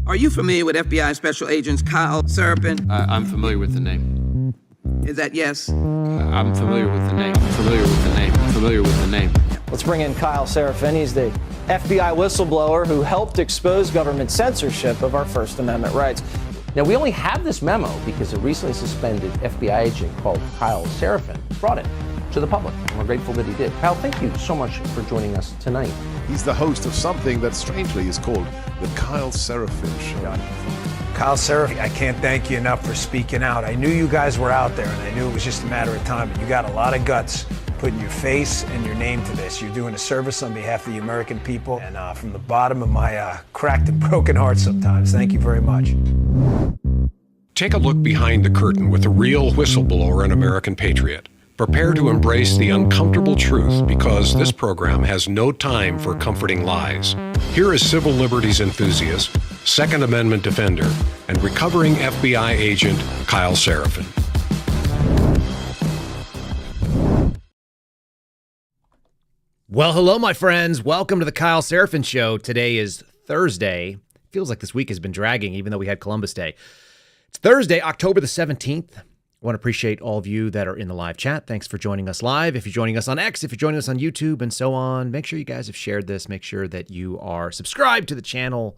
Are you familiar with FBI Special Agents Kyle Seraphin? I'm familiar with the name. Is that yes? I'm familiar with the name. Familiar with the name. Familiar with the name. Let's bring in Kyle Seraphin. He's the FBI whistleblower who helped expose government censorship of our First Amendment rights. Now, we only have this memo because a recently suspended FBI agent called Kyle Seraphin brought it to the public. And we're grateful that he did. Kyle, thank you so much for joining us tonight. He's the host of something that strangely is called the Kyle Seraphin Show. Kyle Seraphin, I can't thank you enough for speaking out. I knew you guys were out there, and I knew it was just a matter of time, but you got a lot of guts putting your face and your name to this. You're doing a service on behalf of the American people, and from the bottom of my cracked and broken heart sometimes, thank you very much. Take a look behind the curtain with a real whistleblower and American patriot. Prepare to embrace the uncomfortable truth because this program has no time for comforting lies. Here is civil liberties enthusiast, Second Amendment defender, and recovering FBI agent Kyle Seraphin. Well, hello, my friends. Welcome to the Kyle Seraphin Show. Today is Thursday. Feels like this week has been dragging, even though we had Columbus Day. It's Thursday, October the 17th. I want to appreciate all of you that are in the live chat. Thanks for joining us live. If you're joining us on X, if you're joining us on YouTube, and so on, make sure you guys have shared this. Make sure that you are subscribed to the channel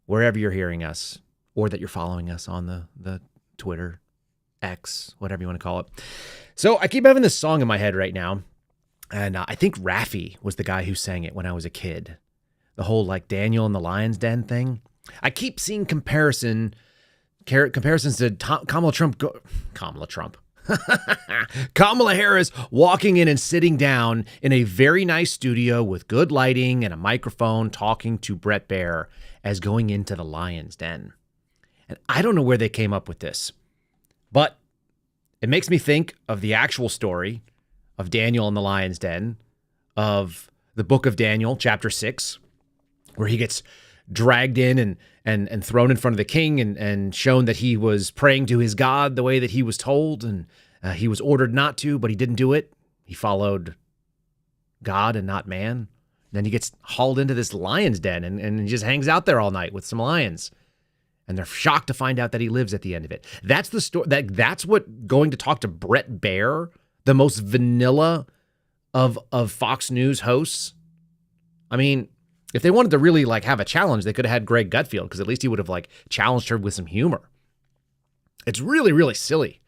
wherever you're hearing us, or that you're following us on the Twitter, X, whatever you want to call it. So I keep having this song in my head right now, and I think Raffi was the guy who sang it when I was a kid. The whole like Daniel in the Lion's Den thing. I keep seeing comparisons to Kamala Harris walking in and sitting down in a very nice studio with good lighting and a microphone talking to Bret Baier as going into the Lion's Den. And I don't know where they came up with this, but it makes me think of the actual story of Daniel in the Lion's Den, of the book of Daniel, chapter 6, where he gets dragged in and thrown in front of the king and shown that he was praying to his God the way that he was told, and he was ordered not to, but he didn't do it. He followed God and not man. And then he gets hauled into this lion's den and he just hangs out there all night with some lions. And they're shocked to find out that he lives at the end of it. That's the story. That's what going to talk to Bret Baier, the most vanilla of Fox News hosts. I mean, if they wanted to really like have a challenge, they could have had Greg Gutfield, because at least he would have like challenged her with some humor. It's really, really silly.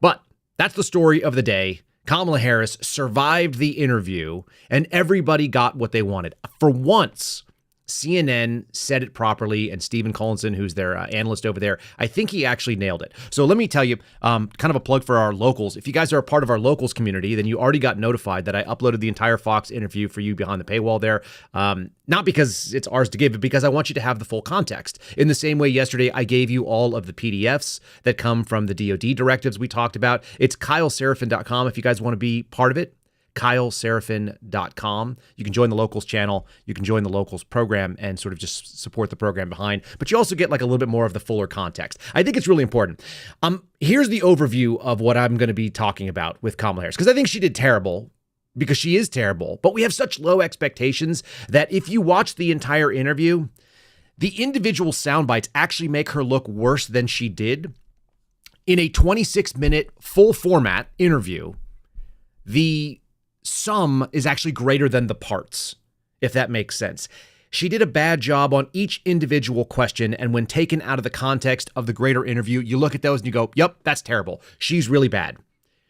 But that's the story of the day. Kamala Harris survived the interview and everybody got what they wanted. For once, CNN said it properly, and Stephen Collinson, who's their analyst over there, I think he actually nailed it. So let me tell you, kind of a plug for our locals. If you guys are a part of our locals community, then you already got notified that I uploaded the entire Fox interview for you behind the paywall there. Not because it's ours to give, but because I want you to have the full context. In the same way yesterday, I gave you all of the PDFs that come from the DoD directives we talked about. It's kyleseraphin.com if you guys want to be part of it. kyleseraphin.com. You can join the locals channel. You can join the locals program and sort of just support the program behind. But you also get like a little bit more of the fuller context. I think it's really important. Here's the overview of what I'm going to be talking about with Kamala Harris, because I think she did terrible, because she is terrible. But we have such low expectations that if you watch the entire interview, the individual sound bites actually make her look worse than she did. In a 26-minute full format interview, the sum is actually greater than the parts, if that makes sense. She did a bad job on each individual question, and when taken out of the context of the greater interview, you look at those and you go, yep, that's terrible. She's really bad.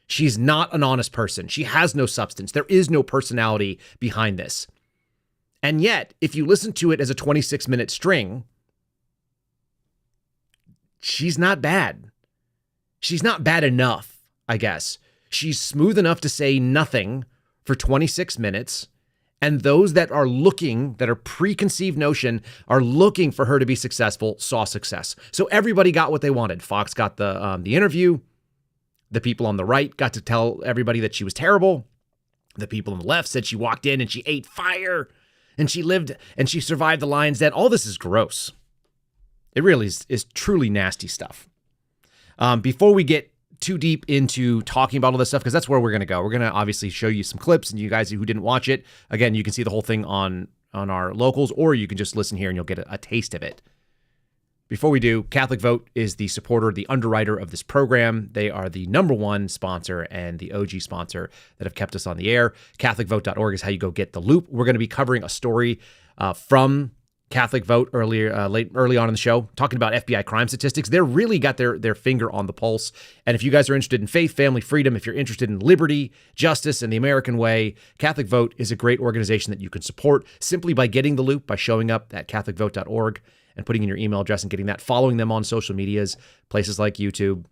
She's not an honest person. She has no substance. There is no personality behind this. And yet, if you listen to it as a 26-minute string, she's not bad. She's not bad enough, I guess. She's smooth enough to say nothing for 26 minutes. And those that are looking, that are preconceived notion, are looking for her to be successful, saw success. So everybody got what they wanted. Fox got the interview. The people on the right got to tell everybody that she was terrible. The people on the left said she walked in and she ate fire and she lived and she survived the lion's den. All this is gross. It really is truly nasty stuff. Before we get too deep into talking about all this stuff, because that's where we're going to go. We're going to obviously show you some clips, and you guys who didn't watch it, again, you can see the whole thing on our locals, or you can just listen here and you'll get a taste of it. Before we do, Catholic Vote is the supporter, the underwriter of this program. They are the number one sponsor and the OG sponsor that have kept us on the air. CatholicVote.org is how you go get the loop. We're going to be covering a story from Catholic Vote early on in the show, talking about FBI crime statistics. They're really got their finger on the pulse. And if you guys are interested in faith, family, freedom, if you're interested in liberty, justice, and the American way, Catholic Vote is a great organization that you can support simply by getting the loop, by showing up at CatholicVote.org and putting in your email address and getting that, following them on social medias, places like YouTube,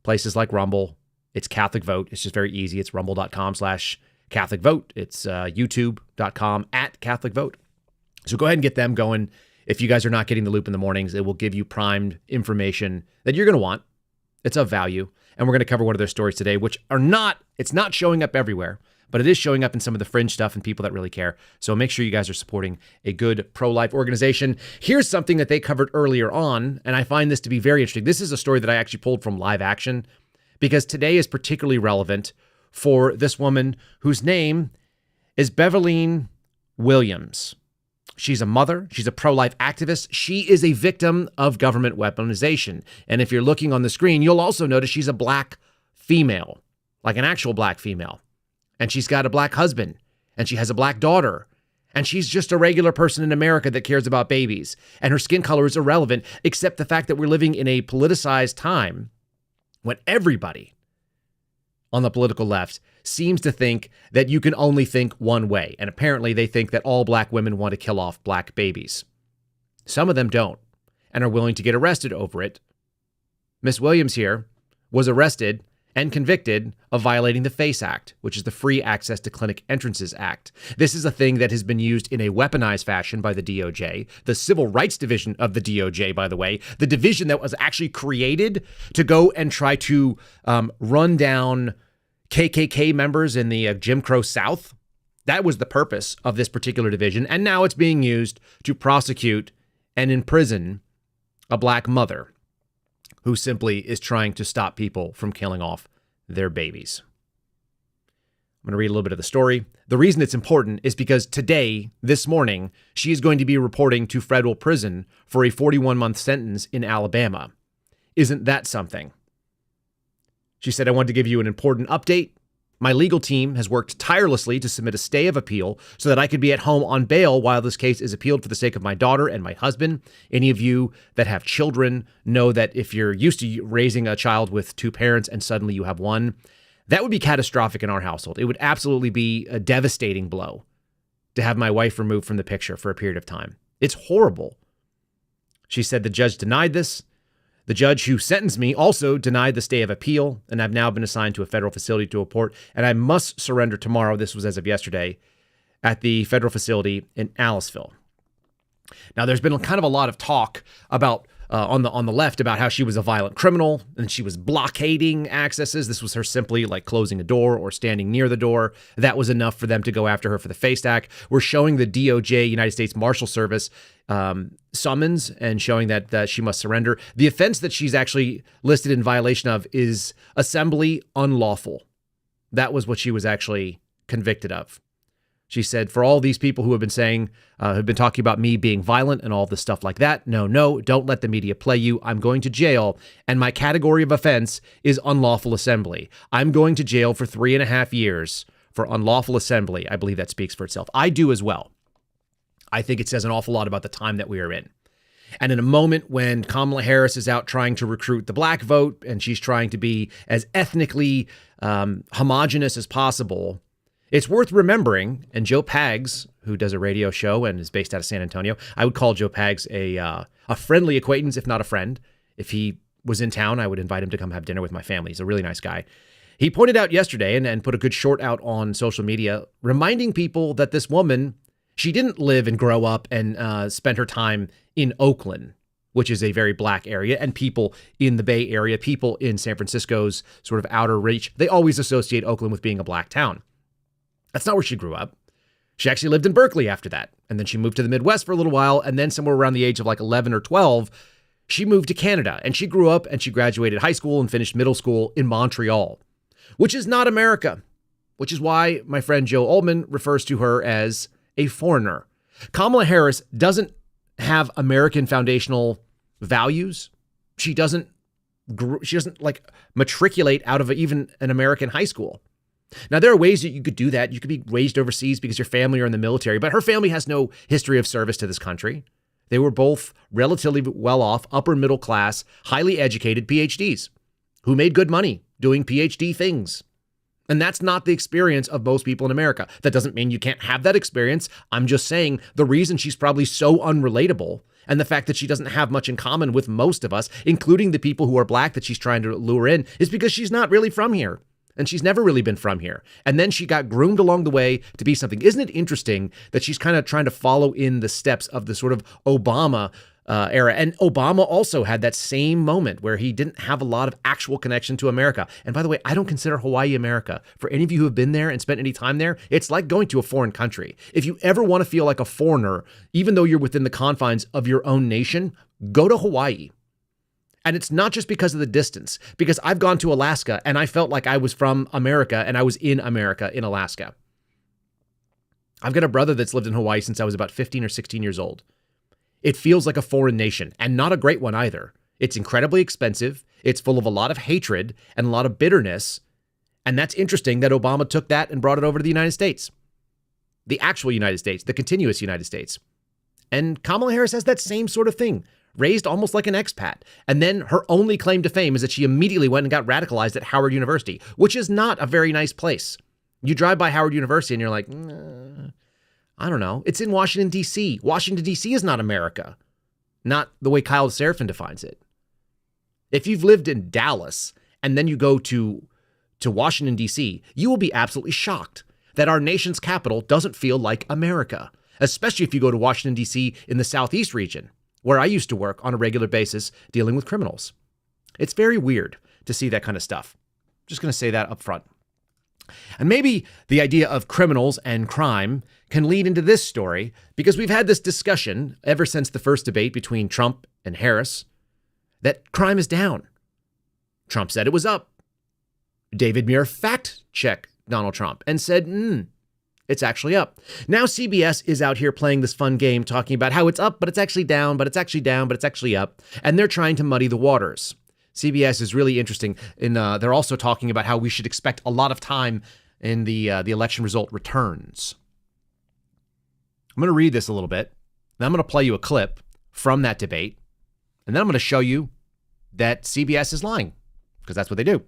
places like Rumble. It's Catholic Vote. It's just very easy. It's rumble.com/Catholic Vote. It's youtube.com/Catholic Vote. So go ahead and get them going. If you guys are not getting the loop in the mornings, it will give you primed information that you're going to want. It's of value. And we're going to cover one of their stories today, which it's not showing up everywhere, but it is showing up in some of the fringe stuff and people that really care. So make sure you guys are supporting a good pro-life organization. Here's something that they covered earlier on, and I find this to be very interesting. This is a story that I actually pulled from Live Action because today is particularly relevant for this woman whose name is Beverleen Williams. She's a mother. She's a pro-life activist. She is a victim of government weaponization. And if you're looking on the screen, you'll also notice she's a black female, like an actual black female. And she's got a black husband, and she has a black daughter, and she's just a regular person in America that cares about babies. And her skin color is irrelevant, except the fact that we're living in a politicized time when everybody on the political left seems to think that you can only think one way. And apparently they think that all black women want to kill off black babies. Some of them don't and are willing to get arrested over it. Miss Williams here was arrested and convicted of violating the FACE Act, which is the Free Access to Clinic Entrances Act. This is a thing that has been used in a weaponized fashion by the DOJ, the Civil Rights Division of the DOJ, by the way, the division that was actually created to go and try to run down KKK members in the Jim Crow South. That was the purpose of this particular division, and now it's being used to prosecute and imprison a black mother who simply is trying to stop people from killing off their babies. I'm going to read a little bit of the story. The reason it's important is because today, this morning, she is going to be reporting to federal prison for a 41-month sentence in Alabama. Isn't that something? She said, I want to give you an important update. My legal team has worked tirelessly to submit a stay of appeal so that I could be at home on bail while this case is appealed for the sake of my daughter and my husband. Any of you that have children know that if you're used to raising a child with two parents and suddenly you have one, that would be catastrophic in our household. It would absolutely be a devastating blow to have my wife removed from the picture for a period of time. It's horrible. She said the judge denied this. The judge who sentenced me also denied the stay of appeal, and I've now been assigned to a federal facility to report, and I must surrender tomorrow. This was as of yesterday at the federal facility in Aliceville. Now, there's been kind of a lot of talk about on the left about how she was a violent criminal and she was blockading accesses. This was her simply like closing a door or standing near the door. That was enough for them to go after her for the FACE Act. We're showing the DOJ, United States Marshal Service, summons and showing that she must surrender. The offense that she's actually listed in violation of is assembly unlawful. That was what she was actually convicted of. She said, for all these people who have been saying, have been talking about me being violent and all this stuff like that, no, don't let the media play you. I'm going to jail, and my category of offense is unlawful assembly. I'm going to jail for 3.5 years for unlawful assembly. I believe that speaks for itself. I do as well. I think it says an awful lot about the time that we are in. And in a moment when Kamala Harris is out trying to recruit the black vote, and she's trying to be as ethnically homogenous as possible, it's worth remembering, and Joe Pags, who does a radio show and is based out of San Antonio, I would call Joe Pags a friendly acquaintance, if not a friend. If he was in town, I would invite him to come have dinner with my family. He's a really nice guy. He pointed out yesterday and put a good short out on social media, reminding people that this woman, she didn't live and grow up and spend her time in Oakland, which is a very black area, and people in the Bay Area, people in San Francisco's sort of outer reach, they always associate Oakland with being a black town. That's not where she grew up. She actually lived in Berkeley after that. And then she moved to the Midwest for a little while. And then somewhere around the age of like 11 or 12, she moved to Canada. And she grew up and she graduated high school and finished middle school in Montreal, which is not America, which is why my friend Joe Oldman refers to her as a foreigner. Kamala Harris doesn't have American foundational values. She doesn't like matriculate out of even an American high school. Now, there are ways that you could do that. You could be raised overseas because your family are in the military, but her family has no history of service to this country. They were both relatively well-off, upper middle class, highly educated PhDs who made good money doing PhD things. And that's not the experience of most people in America. That doesn't mean you can't have that experience. I'm just saying the reason she's probably so unrelatable and the fact that she doesn't have much in common with most of us, including the people who are black that she's trying to lure in, is because she's not really from here. And she's never really been from here. And then she got groomed along the way to be something. Isn't it interesting that she's kind of trying to follow in the steps of the sort of Obama era? And Obama also had that same moment where he didn't have a lot of actual connection to America. And by the way, I don't consider Hawaii America. For any of you who have been there and spent any time there, it's like going to a foreign country. If you ever want to feel like a foreigner, even though you're within the confines of your own nation, go to Hawaii. And it's not just because of the distance, because I've gone to Alaska and I felt like I was from America and I was in America in Alaska. I've got a brother that's lived in Hawaii since I was about 15 or 16 years old. It feels like a foreign nation, and not a great one either. It's incredibly expensive. It's full of a lot of hatred and a lot of bitterness. And that's interesting that Obama took that and brought it over to the United States. The actual United States, the continuous United States. And Kamala Harris has that same sort of thing. Raised almost like an expat. And then her only claim to fame is that she immediately went and got radicalized at Howard University, which is not a very nice place. You drive by Howard University and you're like, I don't know. It's in Washington, D.C. Washington, D.C. is not America. Not the way Kyle Seraphin defines it. If you've lived in Dallas and then you go to Washington, D.C., you will be absolutely shocked that our nation's capital doesn't feel like America, especially if you go to Washington, D.C. in the Southeast region, where I used to work on a regular basis dealing with criminals. It's very weird to see that kind of stuff. Just going to say that up front. And maybe the idea of criminals and crime can lead into this story, because we've had this discussion ever since the first debate between Trump and Harris that crime is down. Trump said it was up. David Muir fact-checked Donald Trump and said, it's actually up. Now CBS is out here playing this fun game talking about how it's up, but it's actually down, but it's actually down, but it's actually up. And they're trying to muddy the waters. CBS is really interesting. They're also talking about how we should expect a lot of time in the election result returns. I'm going to read this a little bit. Then I'm going to play you a clip from that debate. And then I'm going to show you that CBS is lying, because that's what they do.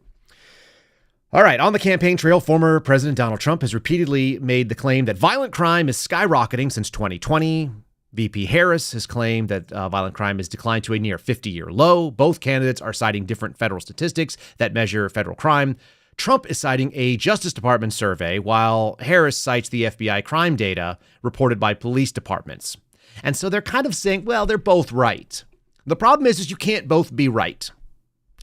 All right, on the campaign trail, former President Donald Trump has repeatedly made the claim that violent crime is skyrocketing since 2020. VP Harris has claimed that violent crime has declined to a near 50-year low. Both candidates are citing different federal statistics that measure federal crime. Trump is citing a Justice Department survey, while Harris cites the FBI crime data reported by police departments. And so they're kind of saying, well, they're both right. The problem is you can't both be right.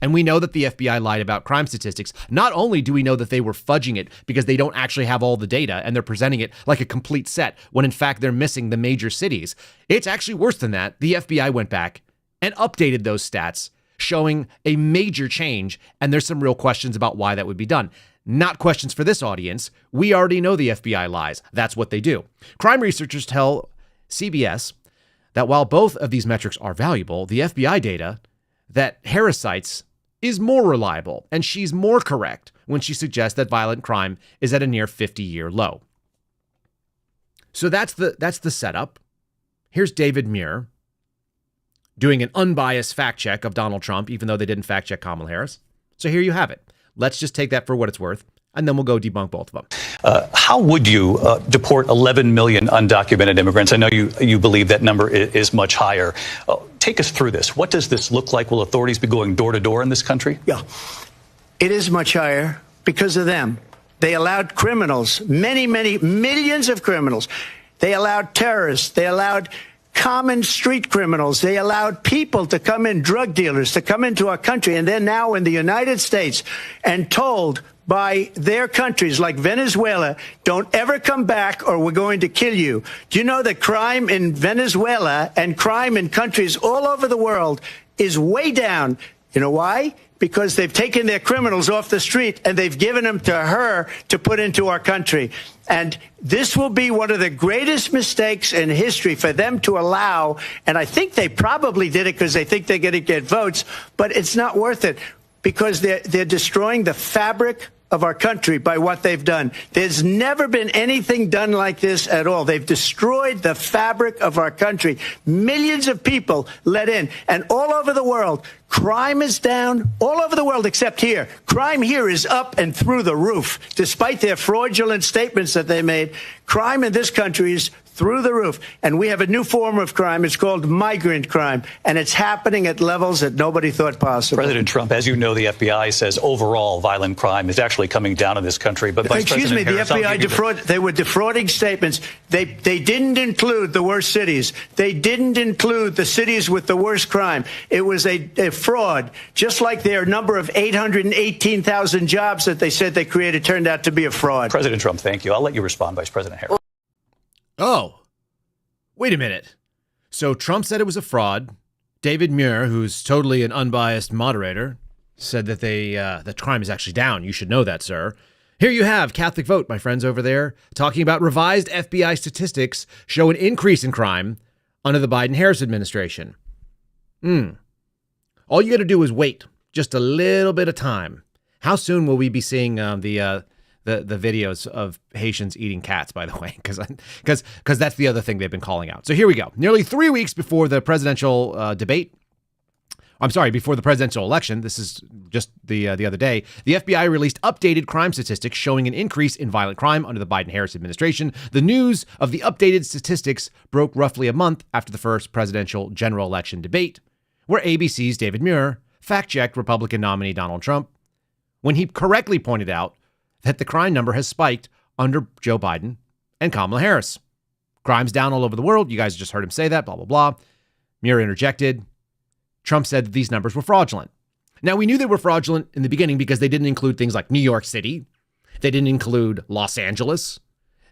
And we know that the FBI lied about crime statistics. Not only do we know that they were fudging it because they don't actually have all the data and they're presenting it like a complete set when in fact they're missing the major cities. It's actually worse than that. The FBI went back and updated those stats, showing a major change. And there's some real questions about why that would be done. Not questions for this audience. We already know the FBI lies. That's what they do. Crime researchers tell CBS that while both of these metrics are valuable, the FBI data that Harris cites is more reliable, and she's more correct when she suggests that violent crime is at a near 50-year low. So that's the setup. Here's David Muir doing an unbiased fact check of Donald Trump, even though they didn't fact check Kamala Harris. So here you have it. Let's just take that for what it's worth, and then we'll go debunk both of them. How would you deport 11 million undocumented immigrants? I know you believe that number is much higher. Take us through this. What does this look like? Will authorities be going door to door in this country? Yeah, it is much higher because of them. They allowed criminals, many millions of criminals. They allowed terrorists. They allowed common street criminals. They allowed people to come in, drug dealers, to come into our country. And they're now in the United States and told by their countries like Venezuela, don't ever come back or we're going to kill you. Do you know that crime in Venezuela and crime in countries all over the world is way down? You know why? because they've taken their criminals off the street and they've given them to her to put into our country. And this will be one of the greatest mistakes in history for them to allow. And I think they probably did it because they think they're going to get votes, but it's not worth it because they're destroying the fabric of our country by what they've done. There's never been anything done like this at all. They've destroyed the fabric of our country. Millions of people let in, and all over the world, crime is down all over the world except here. Crime here is up and through the roof. Despite their fraudulent statements that they made, crime in this country is through the roof. And we have a new form of crime. It's called migrant crime. And it's happening at levels that nobody thought possible. President Trump, as you know, the FBI says overall violent crime is actually coming down in this country. But Vice Excuse President me, Harris, the FBI they were defrauding statements. They didn't include the worst cities. They didn't include the cities with the worst crime. It was a fraud. Just like their number of 818,000 jobs that they said they created turned out to be a fraud. President Trump, thank you. I'll let you respond, Vice President Harris. Oh, wait a minute. So Trump said it was a fraud. David Muir, who's totally an unbiased moderator, said that that crime is actually down. You should know that, sir. Here you have Catholic Vote, my friends over there, talking about revised FBI statistics show an increase in crime under the Biden-Harris administration. All you got to do is wait just a little bit of time. How soon will we be seeing the videos of Haitians eating cats, by the way, because that's the other thing they've been calling out. So here we go. Nearly 3 weeks before the presidential before the presidential election, this is just the other day, the FBI released updated crime statistics showing an increase in violent crime under the Biden-Harris administration. The news of the updated statistics broke roughly a month after the first presidential general election debate, where ABC's David Muir fact-checked Republican nominee Donald Trump when he correctly pointed out that the crime number has spiked under Joe Biden and Kamala Harris. Crime's down all over the world. You guys just heard him say that, blah, blah, blah. Muir interjected. Trump said that these numbers were fraudulent. Now, we knew they were fraudulent in the beginning because they didn't include things like New York City. They didn't include Los Angeles.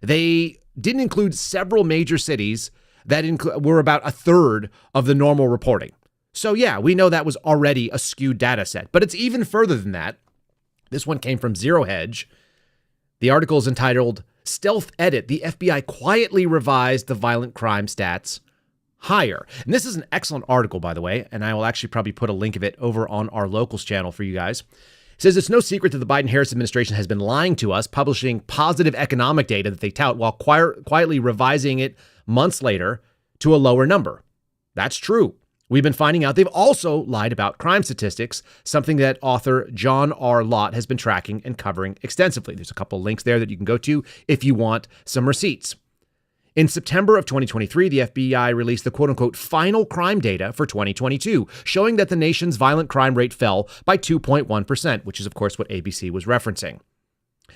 They didn't include several major cities that were about a third of the normal reporting. So, yeah, we know that was already a skewed data set. But it's even further than that. This one came from Zero Hedge. The article is entitled, Stealth Edit, the FBI quietly revised the violent crime stats higher. And this is an excellent article, by the way, and I will actually probably put a link of it over on our locals channel for you guys. It says it's no secret that the Biden-Harris administration has been lying to us, publishing positive economic data that they tout while quietly revising it months later to a lower number. That's true. We've been finding out they've also lied about crime statistics, something that author John R. Lott has been tracking and covering extensively. There's a couple of links there that you can go to if you want some receipts. In September of 2023, the FBI released the quote-unquote final crime data for 2022, showing that the nation's violent crime rate fell by 2.1%, which is, of course, what ABC was referencing.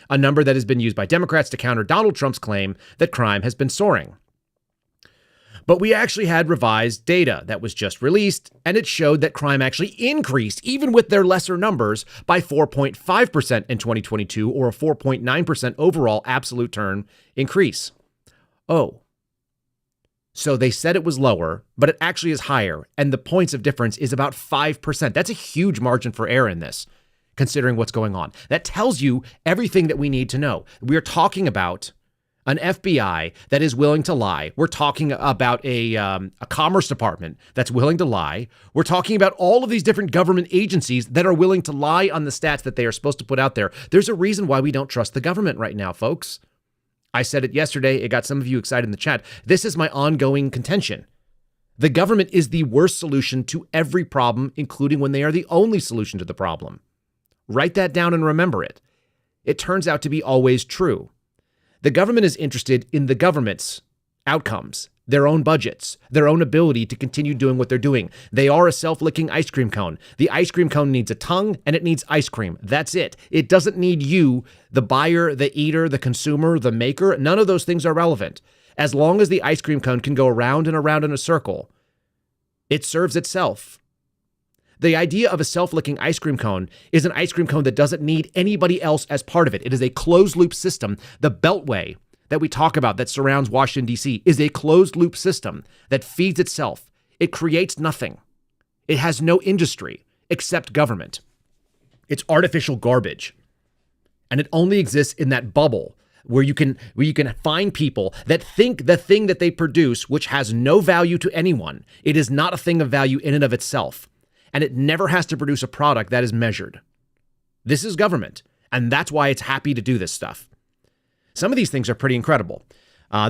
A number that has been used by Democrats to counter Donald Trump's claim that crime has been soaring. But we actually had revised data that was just released, and it showed that crime actually increased, even with their lesser numbers, by 4.5% in 2022, or a 4.9% overall absolute term increase. Oh, so they said it was lower, but it actually is higher, and the points of difference is about 5%. That's a huge margin for error in this, considering what's going on. That tells you everything that we need to know. We are talking about an FBI that is willing to lie. We're talking about a Commerce Department that's willing to lie. We're talking about all of these different government agencies that are willing to lie on the stats that they are supposed to put out there. There's a reason why we don't trust the government right now, folks. I said it yesterday. It got some of you excited in the chat. This is my ongoing contention. The government is the worst solution to every problem, including when they are the only solution to the problem. Write that down and remember it. It turns out to be always true. The government is interested in the government's outcomes, their own budgets, their own ability to continue doing what they're doing. They are a self-licking ice cream cone. The ice cream cone needs a tongue and it needs ice cream. That's it. It doesn't need you, the buyer, the eater, the consumer, the maker. None of those things are relevant. As long as the ice cream cone can go around and around in a circle, it serves itself. The idea of a self-licking ice cream cone is an ice cream cone that doesn't need anybody else as part of it. It is a closed-loop system. The Beltway that we talk about that surrounds Washington, D.C. is a closed-loop system that feeds itself. It creates nothing. It has no industry except government. It's artificial garbage. And it only exists in that bubble where you can find people that think the thing that they produce, which has no value to anyone, it is not a thing of value in and of itself. And it never has to produce a product that is measured. This is government. And that's why it's happy to do this stuff. Some of these things are pretty incredible.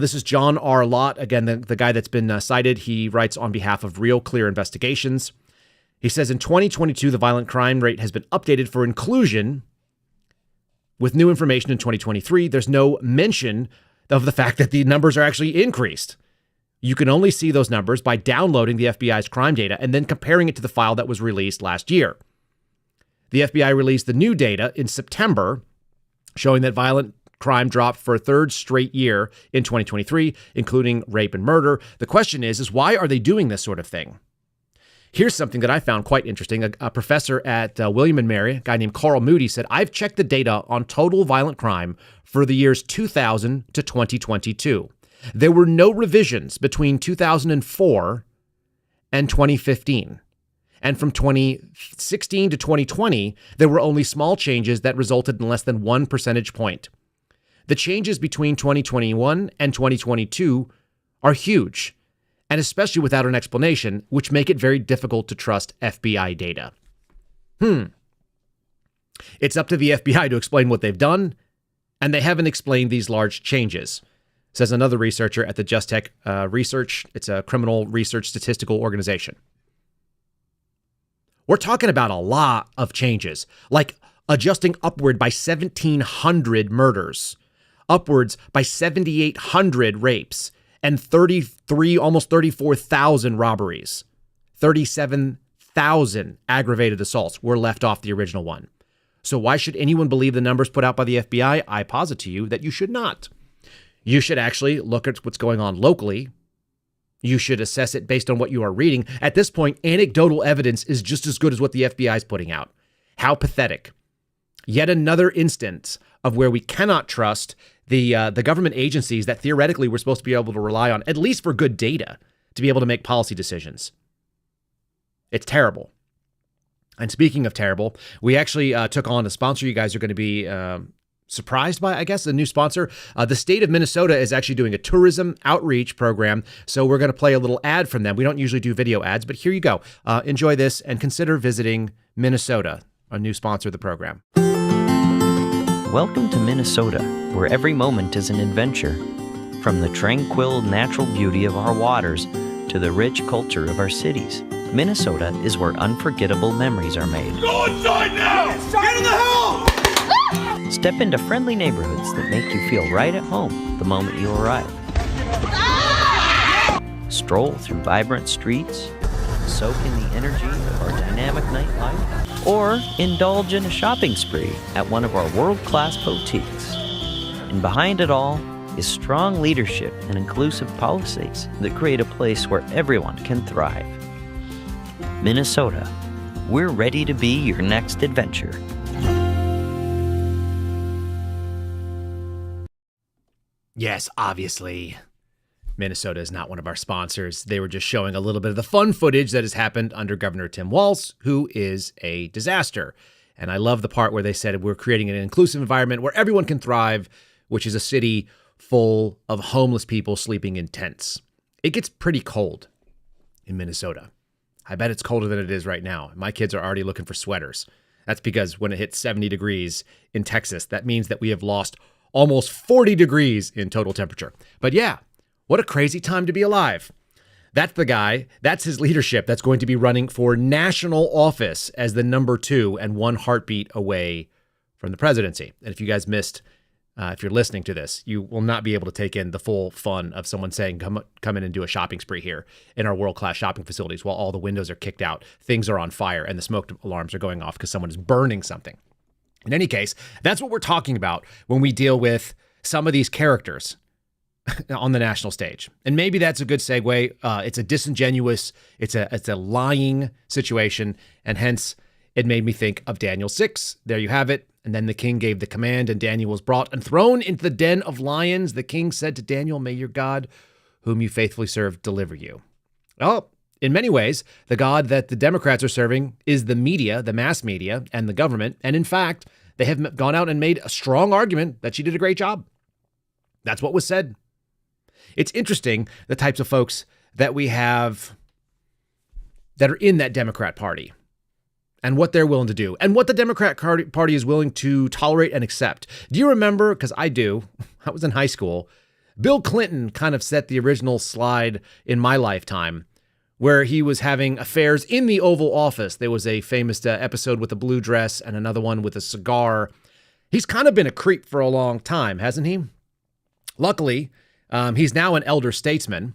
This is John R. Lott, again, the guy that's been cited. He writes on behalf of Real Clear Investigations. He says, in 2022, the violent crime rate has been updated for inclusion. With new information in 2023, there's no mention of the fact that the numbers are actually increased. You can only see those numbers by downloading the FBI's crime data and then comparing it to the file that was released last year. The FBI released the new data in September, showing that violent crime dropped for a third straight year in 2023, including rape and murder. The question is why are they doing this sort of thing? Here's something that I found quite interesting. A professor at William & Mary, a guy named Carl Moody, said, I've checked the data on total violent crime for the years 2000 to 2022. There were no revisions between 2004 and 2015. And from 2016 to 2020, there were only small changes that resulted in less than 1 percentage point. The changes between 2021 and 2022 are huge, and especially without an explanation, which make it very difficult to trust FBI data. It's up to the FBI to explain what they've done, and they haven't explained these large changes, says another researcher at the Just Tech Research. It's a criminal research statistical organization. We're talking about a lot of changes, like adjusting upward by 1,700 murders, upwards by 7,800 rapes, and almost 34,000 robberies. 37,000 aggravated assaults were left off the original one. So why should anyone believe the numbers put out by the FBI? I posit to you that you should not. You should actually look at what's going on locally. You should assess it based on what you are reading. At this point, anecdotal evidence is just as good as what the FBI is putting out. How pathetic. Yet another instance of where we cannot trust the government agencies that theoretically we're supposed to be able to rely on, at least for good data, to be able to make policy decisions. It's terrible. And speaking of terrible, we actually took on a sponsor you guys are going to be surprised by, I guess, a new sponsor. The state of Minnesota is actually doing a tourism outreach program, so we're going to play a little ad from them. We don't usually do video ads, but here you go. Enjoy this and consider visiting Minnesota, a new sponsor of the program. Welcome to Minnesota, where every moment is an adventure. From the tranquil natural beauty of our waters to the rich culture of our cities, Minnesota is where unforgettable memories are made. Go inside now! Get in the house! Step into friendly neighborhoods that make you feel right at home the moment you arrive. Stroll through vibrant streets, soak in the energy of our dynamic nightlife, or indulge in a shopping spree at one of our world-class boutiques. And behind it all is strong leadership and inclusive policies that create a place where everyone can thrive. Minnesota, we're ready to be your next adventure. Yes, obviously, Minnesota is not one of our sponsors. They were just showing a little bit of the fun footage that has happened under Governor Tim Walz, who is a disaster. And I love the part where they said we're creating an inclusive environment where everyone can thrive, which is a city full of homeless people sleeping in tents. It gets pretty cold in Minnesota. I bet it's colder than it is right now. My kids are already looking for sweaters. That's because when it hits 70 degrees in Texas, that means that we have lost almost 40 degrees in total temperature. But yeah, what a crazy time to be alive. That's the guy, that's his leadership that's going to be running for national office as the number 2 and 1 heartbeat away from the presidency. And if you guys missed, if you're listening to this, you will not be able to take in the full fun of someone saying, come in and do a shopping spree here in our world-class shopping facilities while all the windows are kicked out, things are on fire, and the smoke alarms are going off because someone is burning something. In any case, that's what we're talking about when we deal with some of these characters on the national stage. And maybe that's a good segue. It's a disingenuous, it's a lying situation, and hence it made me think of Daniel 6. There you have it. And then the king gave the command, and Daniel was brought and thrown into the den of lions. The king said to Daniel, "May your God, whom you faithfully serve, deliver you." Well, In many ways, the God that the Democrats are serving is the media, the mass media, and the government. And in fact, they have gone out and made a strong argument that she did a great job. That's what was said. It's interesting, the types of folks that we have that are in that Democrat Party and what they're willing to do and what the Democrat Party is willing to tolerate and accept. Do you remember? Because I do. I was in high school. Bill Clinton kind of set the original slide in my lifetime where he was having affairs in the Oval Office. There was a famous episode with a blue dress and another one with a cigar. He's kind of been a creep for a long time, hasn't he? Luckily, he's now an elder statesman.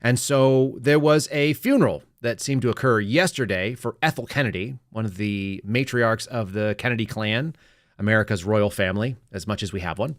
And so there was a funeral that seemed to occur yesterday for Ethel Kennedy, one of the matriarchs of the Kennedy clan, America's royal family, as much as we have one.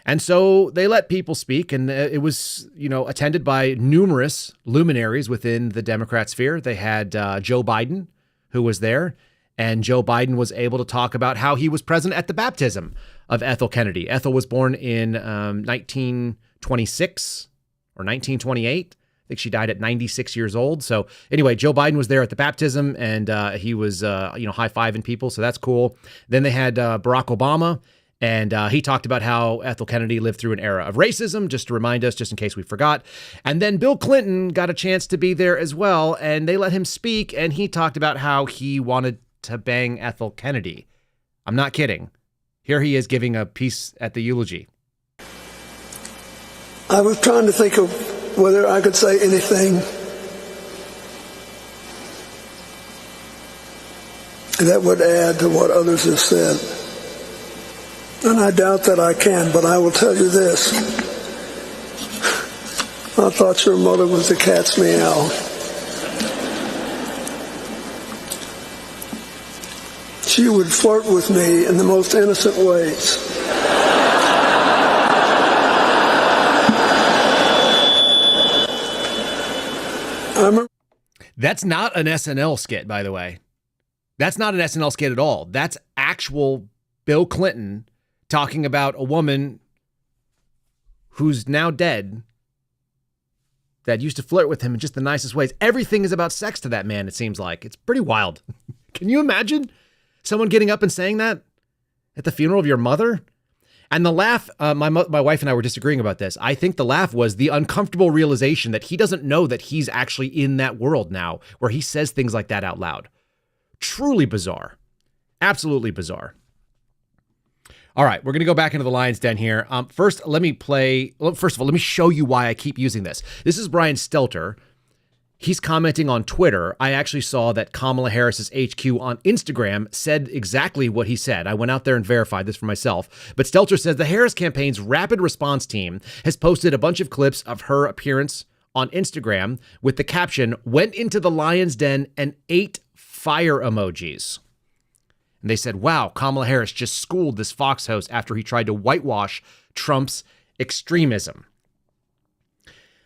And so they let people speak, and it was, attended by numerous luminaries within the Democrat sphere. They had Joe Biden, who was there, and Joe Biden was able to talk about how he was present at the baptism of Ethel Kennedy. Ethel was born in 1926 or 1928. I think she died at 96 years old. So anyway, Joe Biden was there at the baptism, and he was, high-fiving people. So that's cool. Then they had Barack Obama, and he talked about how Ethel Kennedy lived through an era of racism, just to remind us, just in case we forgot. And then Bill Clinton got a chance to be there as well, and they let him speak, and he talked about how he wanted to bang Ethel Kennedy. I'm not kidding. Here he is giving a piece at the eulogy. I was trying to think of whether I could say anything that would add to what others have said. And I doubt that I can, but I will tell you this. I thought your mother was the cat's meow. She would flirt with me in the most innocent ways. That's not an SNL skit, by the way. That's not an SNL skit at all. That's actual Bill Clinton talking about a woman who's now dead that used to flirt with him in just the nicest ways. Everything is about sex to that man, it seems like. It's pretty wild. Can you imagine someone getting up and saying that at the funeral of your mother? And the laugh, my wife and I were disagreeing about this. I think the laugh was the uncomfortable realization that he doesn't know that he's actually in that world now where he says things like that out loud. Truly bizarre. Absolutely bizarre. All right, we're going to go back into the Lion's Den here. First of all, let me show you why I keep using this. This is Brian Stelter. He's commenting on Twitter. I actually saw that Kamala Harris's HQ on Instagram said exactly what he said. I went out there and verified this for myself. But Stelter says the Harris campaign's rapid response team has posted a bunch of clips of her appearance on Instagram with the caption, "Went into the Lion's Den and ate fire emojis." And they said, wow, Kamala Harris just schooled this Fox host after he tried to whitewash Trump's extremism.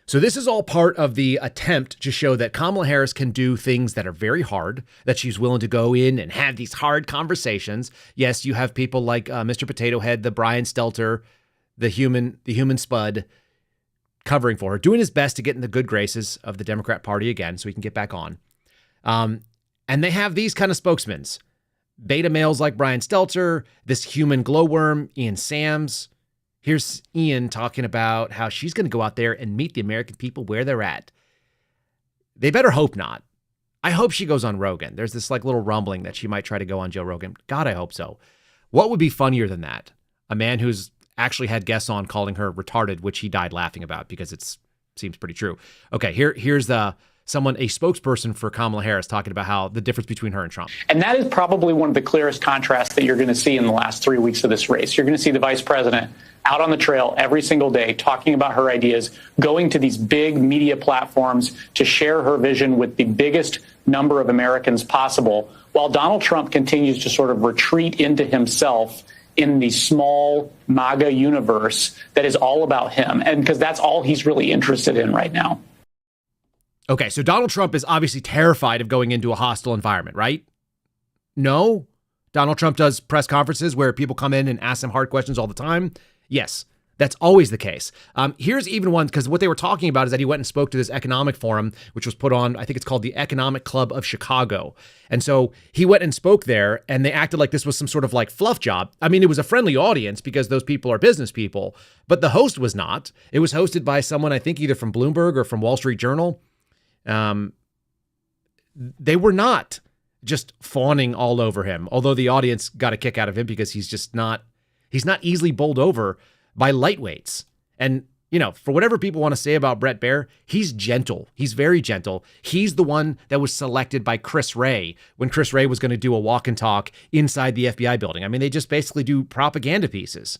So this is all part of the attempt to show that Kamala Harris can do things that are very hard, that she's willing to go in and have these hard conversations. Yes, you have people like Mr. Potato Head, the Brian Stelter, the human spud, covering for her, doing his best to get in the good graces of the Democrat Party again so he can get back on. And they have these kind of spokesmen. Beta males like Brian Stelter, this human glowworm, Ian Sams. Here's Ian talking about how she's going to go out there and meet the American people where they're at. They better hope not. I hope she goes on Rogan. There's this little rumbling that she might try to go on Joe Rogan. God, I hope so. What would be funnier than that? A man who's actually had guests on calling her retarded, which he died laughing about because it seems pretty true. Okay, here's a spokesperson for Kamala Harris talking about how the difference between her and Trump. And that is probably one of the clearest contrasts that you're going to see in the last 3 weeks of this race. You're going to see the vice president out on the trail every single day talking about her ideas, going to these big media platforms to share her vision with the biggest number of Americans possible, while Donald Trump continues to sort of retreat into himself in the small MAGA universe that is all about him. And because that's all he's really interested in right now. Okay, so Donald Trump is obviously terrified of going into a hostile environment, right? No? Donald Trump does press conferences where people come in and ask him hard questions all the time? Yes, That's always the case. Here's even one, because what they were talking about is that he went and spoke to this economic forum, which was put on, I think it's called the Economic Club of Chicago. And so he went and spoke there, and they acted like this was some sort of like fluff job. I mean, it was a friendly audience because those people are business people, but the host was not. It was hosted by someone, I think either from Bloomberg or from Wall Street Journal. They were not just fawning all over him, although the audience got a kick out of him because he's not easily bowled over by lightweights. And, you know, for whatever people want to say about Bret Baier, he's gentle. He's very gentle. He's the one that was selected by Chris Wray when Chris Wray was going to do a walk and talk inside the FBI building. I mean, they just basically do propaganda pieces.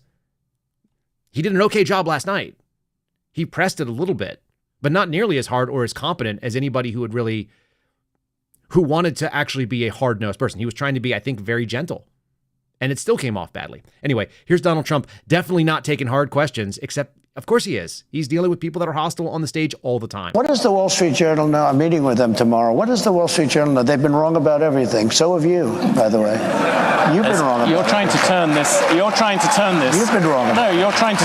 He did an okay job last night. He pressed it a little bit, but not nearly as hard or as competent as anybody who wanted to actually be a hard-nosed person. He was trying to be, I think, very gentle. And it still came off badly. Anyway, here's Donald Trump definitely not taking hard questions, except, of course he is. He's dealing with people that are hostile on the stage all the time. What does the Wall Street Journal know? I'm meeting with them tomorrow. What does the Wall Street Journal know? They've been wrong about everything. So have you, by the way. You've been wrong about You're trying to turn this. You're trying to turn this. You've been wrong about You're trying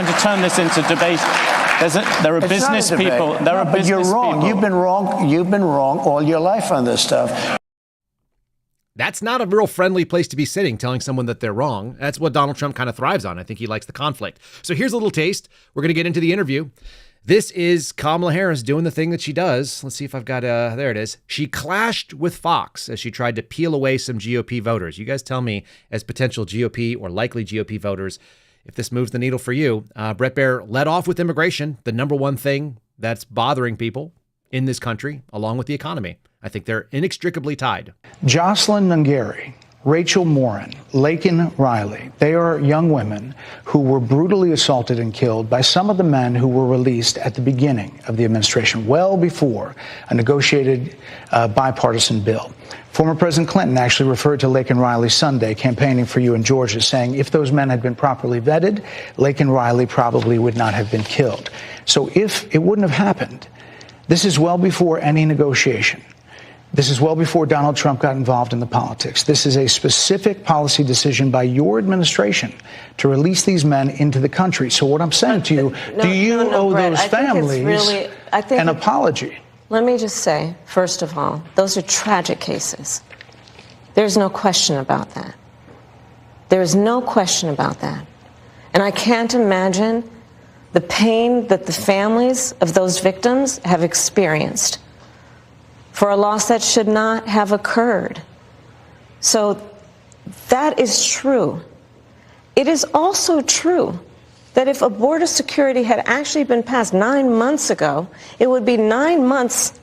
to turn this into debate. There are business people. There are business you're wrong. people. You've been wrong. You've been wrong all your life on this stuff. That's not a real friendly place to be sitting, telling someone that they're wrong. That's what Donald Trump kind of thrives on. I think he likes the conflict. So here's a little taste. We're going to get into the interview. This is Kamala Harris doing the thing that she does. Let's see if I've got there it is. She clashed with Fox as she tried to peel away some GOP voters. You guys tell me, as potential GOP or likely GOP voters, if this moves the needle for you. Bret Baier led off with immigration, the number one thing that's bothering people in this country, along with the economy. I think they're inextricably tied. Jocelyn Nungari, Rachel Morin, Laken Riley, they are young women who were brutally assaulted and killed by some of the men who were released at the beginning of the administration, well before a negotiated bipartisan bill. Former President Clinton actually referred to Laken Riley Sunday, campaigning for you in Georgia, saying if those men had been properly vetted, Laken Riley probably would not have been killed. So if it wouldn't have happened, this is well before any negotiation. This is well before Donald Trump got involved in the politics. This is a specific policy decision by your administration to release these men into the country. So what I'm saying to you, do you owe those families an apology? Let me just say, first of all, those are tragic cases. There's no question about that. There's no question about that. And I can't imagine the pain that the families of those victims have experienced for a loss that should not have occurred. So that is true. It is also true that if a border security had actually been passed 9 months ago, it would be 9 months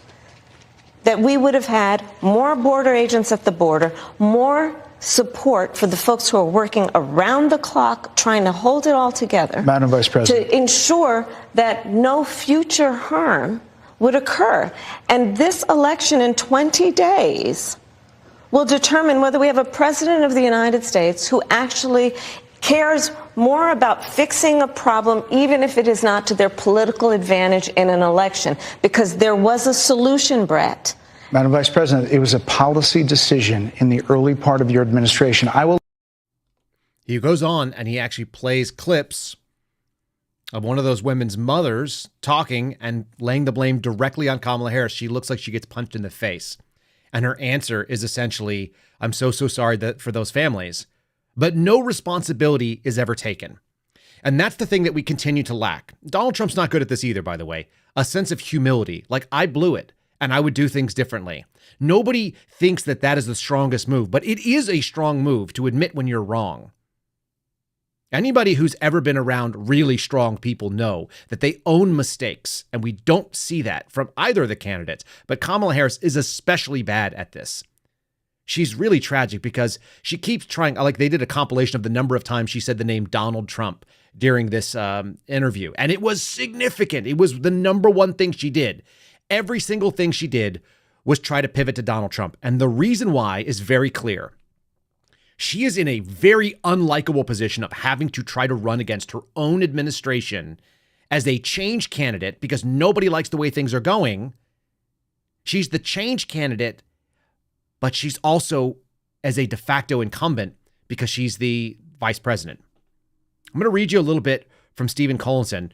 that we would have had more border agents at the border, more support for the folks who are working around the clock trying to hold it all together. Madam Vice President. To ensure that no future harm would occur. And this election in 20 days will determine whether we have a president of the United States who actually cares more about fixing a problem, even if it is not to their political advantage in an election, because there was a solution, Brett. Madam Vice President, it was a policy decision in the early part of your administration. He goes on and he actually plays clips of one of those women's mothers talking and laying the blame directly on Kamala Harris. She looks like she gets punched in the face. And her answer is essentially, I'm so sorry for those families. But no responsibility is ever taken. And that's the thing that we continue to lack. Donald Trump's not good at this either, by the way. A sense of humility. Like, I blew it and I would do things differently. Nobody thinks that that is the strongest move, but it is a strong move to admit when you're wrong. Anybody who's ever been around really strong people know that they own mistakes, and we don't see that from either of the candidates. But Kamala Harris is especially bad at this. She's really tragic because she keeps trying, like they did a compilation of the number of times she said the name Donald Trump during this interview, and it was significant. It was the number one thing she did. Every single thing she did was try to pivot to Donald Trump, and the reason why is very clear. She is in a very unlikable position of having to try to run against her own administration as a change candidate because nobody likes the way things are going. She's the change candidate, but she's also as a de facto incumbent because she's the vice president. I'm going to read you a little bit from Stephen Collinson.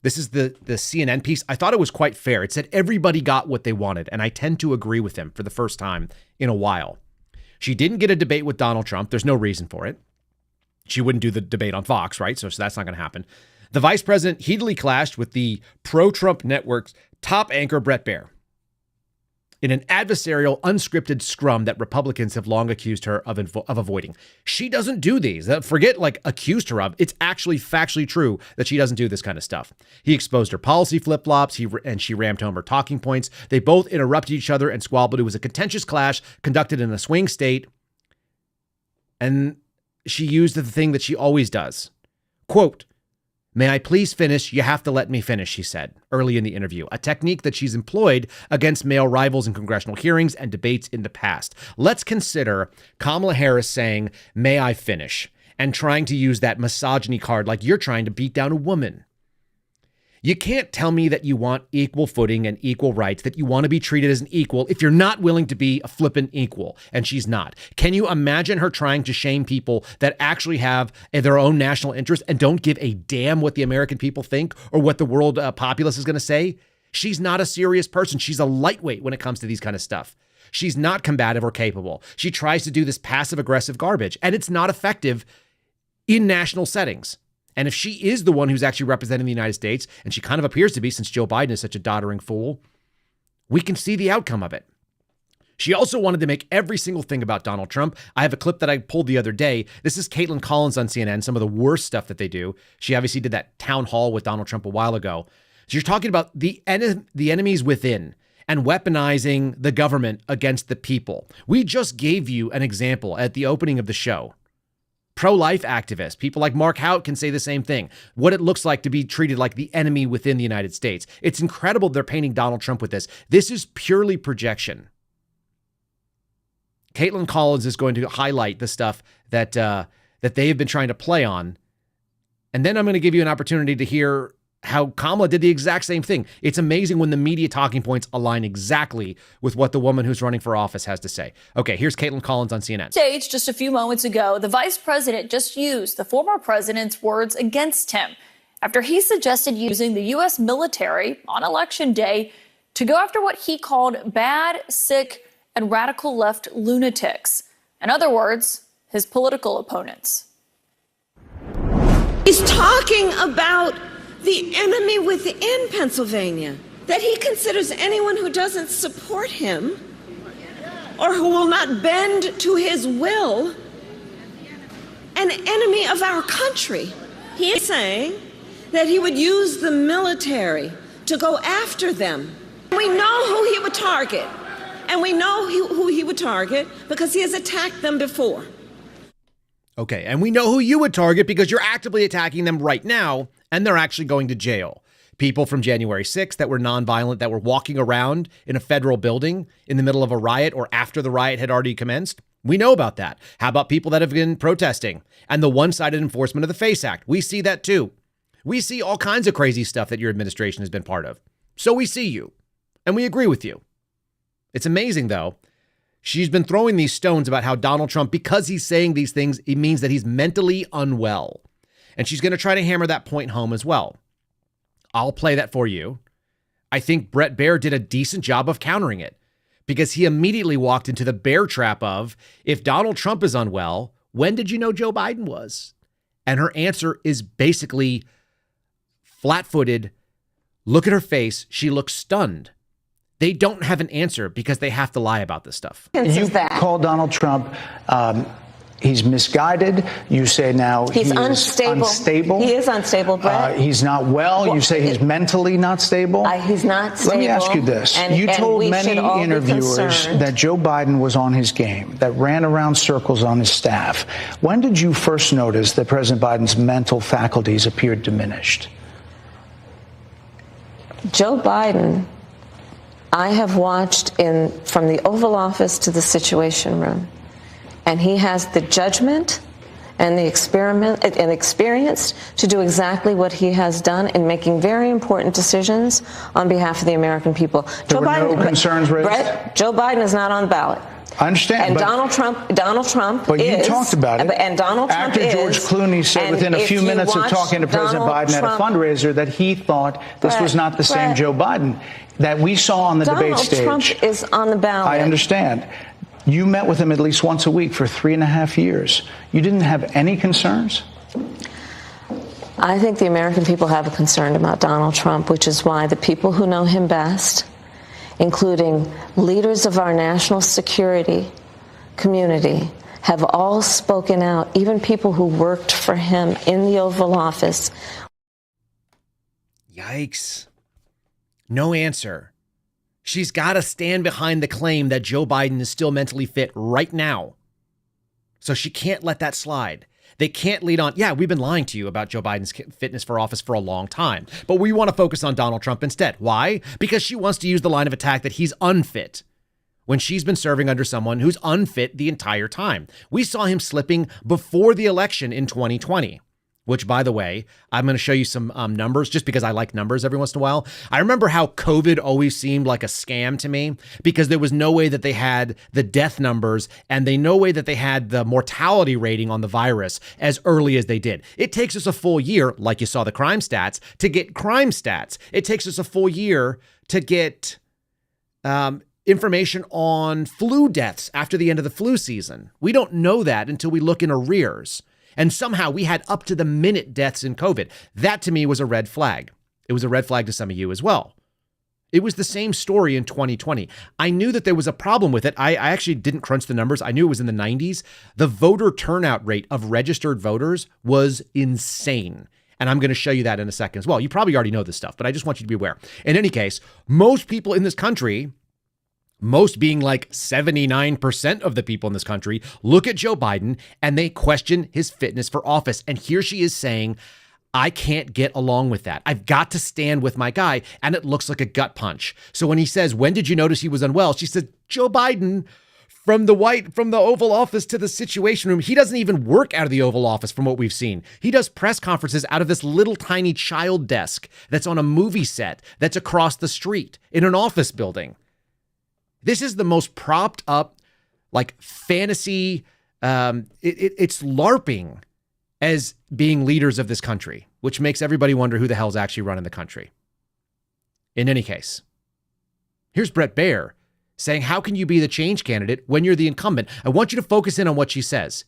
This is the CNN piece. I thought it was quite fair. It said everybody got what they wanted, and I tend to agree with him for the first time in a while. She didn't get a debate with Donald Trump. There's no reason for it. She wouldn't do the debate on Fox, right? So that's not going to happen. The vice president heatedly clashed with the pro-Trump network's top anchor, Bret Baier, in an adversarial, unscripted scrum that Republicans have long accused her of avoiding. She doesn't do these. Forget accused her of. It's actually factually true that she doesn't do this kind of stuff. He exposed her policy flip-flops, and she rammed home her talking points. They both interrupted each other and squabbled. It was a contentious clash conducted in a swing state. And she used the thing that she always does. Quote, "May I please finish? You have to let me finish," she said early in the interview, a technique that she's employed against male rivals in congressional hearings and debates in the past. Let's consider Kamala Harris saying, "May I finish?" and trying to use that misogyny card like you're trying to beat down a woman. You can't tell me that you want equal footing and equal rights, that you want to be treated as an equal if you're not willing to be a flippant equal, and she's not. Can you imagine her trying to shame people that actually have their own national interest and don't give a damn what the American people think or what the world populace is going to say? She's not a serious person. She's a lightweight when it comes to these kind of stuff. She's not combative or capable. She tries to do this passive-aggressive garbage, and it's not effective in national settings. And if she is the one who's actually representing the United States, and she kind of appears to be since Joe Biden is such a doddering fool, we can see the outcome of it. She also wanted to make every single thing about Donald Trump. I have a clip that I pulled the other day. This is Caitlin Collins on CNN, some of the worst stuff that they do. She obviously did that town hall with Donald Trump a while ago. So you're talking about the enemies within and weaponizing the government against the people. We just gave you an example at the opening of the show. Pro-life activists, people like Mark Hout can say the same thing. What it looks like to be treated like the enemy within the United States. It's incredible they're painting Donald Trump with this. This is purely projection. Caitlin Collins is going to highlight the stuff that they have been trying to play on. And then I'm going to give you an opportunity to hear how Kamala did the exact same thing. It's amazing when the media talking points align exactly with what the woman who's running for office has to say. Okay, here's Caitlin Collins on CNN. Stage just a few moments ago, the vice president just used the former president's words against him after he suggested using the U.S. military on Election Day to go after what he called bad, sick, and radical left lunatics. In other words, his political opponents. He's talking about the enemy within Pennsylvania, that he considers anyone who doesn't support him or who will not bend to his will an enemy of our country. He is saying that he would use the military to go after them. We know who he would target, and we know who he would target because he has attacked them before. Okay, and we know who you would target because you're actively attacking them right now, and they're actually going to jail. People from January 6th that were nonviolent, that were walking around in a federal building in the middle of a riot or after the riot had already commenced. We know about that. How about people that have been protesting and the one-sided enforcement of the FACE Act? We see that too. We see all kinds of crazy stuff that your administration has been part of. So we see you, and we agree with you. It's amazing, though. She's been throwing these stones about how Donald Trump, because he's saying these things, it means that he's mentally unwell. And she's going to try to hammer that point home as well. I'll play that for you. I think Bret Baier did a decent job of countering it because he immediately walked into the bear trap of, if Donald Trump is unwell, when did you know Joe Biden was? And her answer is basically flat-footed. Look at her face. She looks stunned. They don't have an answer because they have to lie about this stuff. You call Donald Trump, he's misguided. You say now he's unstable. He is unstable, Brett. He's not well. You say he's mentally not stable. He's not stable. Let me ask you this. You told many interviewers that Joe Biden was on his game, that ran around circles on his staff. When did you first notice that President Biden's mental faculties appeared diminished? Joe Biden, I have watched from the Oval Office to the Situation Room, and he has the judgment and the experience to do exactly what he has done in making very important decisions on behalf of the American people. There were no concerns raised? Brett, Joe Biden is not on the ballot. I understand. And Donald Trump But is, you talked about it. And Donald Trump After George Clooney said and within a few minutes of talking to President Biden at a fundraiser that he thought this was not the same Joe Biden that we saw on the debate stage. Donald Trump is on the ballot. I understand. You met with him at least once a week for 3.5 years. You didn't have any concerns? I think the American people have a concern about Donald Trump, which is why the people who know him best, including leaders of our national security community, have all spoken out, even people who worked for him in the Oval Office. Yikes. No answer. She's got to stand behind the claim that Joe Biden is still mentally fit right now. So she can't let that slide. They can't lead on. Yeah, we've been lying to you about Joe Biden's fitness for office for a long time, but we want to focus on Donald Trump instead. Why? Because she wants to use the line of attack that he's unfit when she's been serving under someone who's unfit the entire time. We saw him slipping before the election in 2020. Which, by the way, I'm going to show you some numbers just because I like numbers every once in a while. I remember how COVID always seemed like a scam to me because there was no way that they had the death numbers and no way that they had the mortality rating on the virus as early as they did. It takes us a full year, like you saw the crime stats, to get crime stats. It takes us a full year to get information on flu deaths after the end of the flu season. We don't know that until we look in arrears. And somehow we had up to the minute deaths in COVID. That to me was a red flag. It was a red flag to some of you as well. It was the same story in 2020. I knew that there was a problem with it. I actually didn't crunch the numbers. I knew it was in the 90s. The voter turnout rate of registered voters was insane. And I'm going to show you that in a second as well. You probably already know this stuff, but I just want you to be aware. In any case, most people in this country, most being like 79% of the people in this country, look at Joe Biden and they question his fitness for office. And here she is saying, I can't get along with that. I've got to stand with my guy. And it looks like a gut punch. So when he says, when did you notice he was unwell? She said, Joe Biden, from the Oval Office to the Situation Room, he doesn't even work out of the Oval Office from what we've seen. He does press conferences out of this little tiny child desk that's on a movie set that's across the street in an office building. This is the most propped up, like fantasy. It's LARPing as being leaders of this country, which makes everybody wonder who the hell's actually running the country. In any case, here's Bret Baier saying, how can you be the change candidate when you're the incumbent? I want you to focus in on what she says.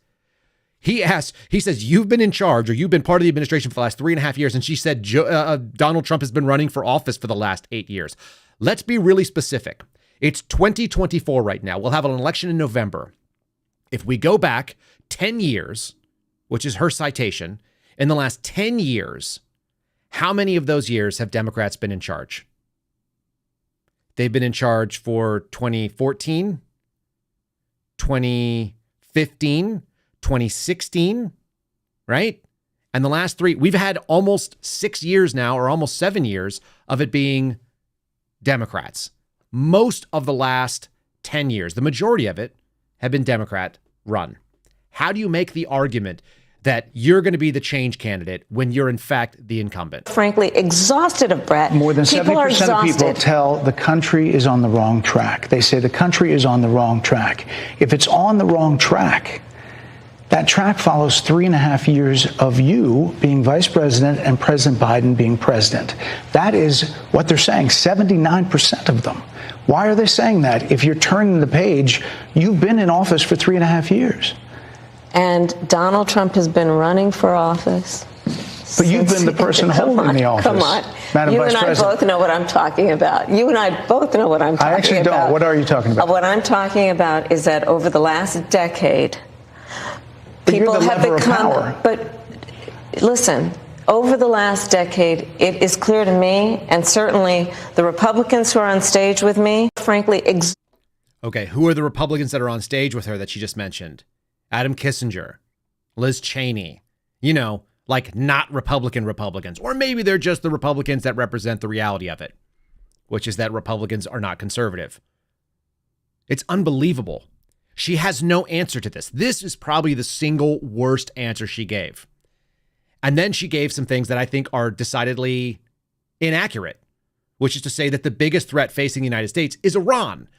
He says, you've been in charge or you've been part of the administration for the last 3.5 years. And she said, Donald Trump has been running for office for the last 8 years. Let's be really specific. It's 2024 right now. We'll have an election in November. If we go back 10 years, which is her citation, in the last 10 years, how many of those years have Democrats been in charge? They've been in charge for 2014, 2015, 2016, right? And the last three, we've had almost 6 years now, or almost 7 years of it being Democrats. Most of the last 10 years, the majority of it, have been Democrat run. How do you make the argument that you're going to be the change candidate when you're in fact the incumbent? Frankly, exhausted of Brett. More than 70% of people tell the country is on the wrong track. They say the country is on the wrong track. If it's on the wrong track, that track follows 3.5 years of you being vice president and President Biden being president. That is what they're saying, 79% of them. Why are they saying that? If you're turning the page, you've been in office for 3.5 years. And Donald Trump has been running for office. But you've been the person holding the office. Come on. Madam You Vice and I President. both know what I'm talking about. You and I both know what I'm talking about. I actually don't. What are you talking about? What I'm talking about is that over the last decade, But you're people the have lever of become. power. But listen, over the last decade, it is clear to me, and certainly the Republicans who are on stage with me, frankly, Okay, who are the Republicans that are on stage with her that she just mentioned? Adam Kissinger, Liz Cheney, like not Republicans, or maybe they're just the Republicans that represent the reality of it, which is that Republicans are not conservative. It's unbelievable. She has no answer to this. This is probably the single worst answer she gave. And then she gave some things that I think are decidedly inaccurate, which is to say that the biggest threat facing the United States is Iran,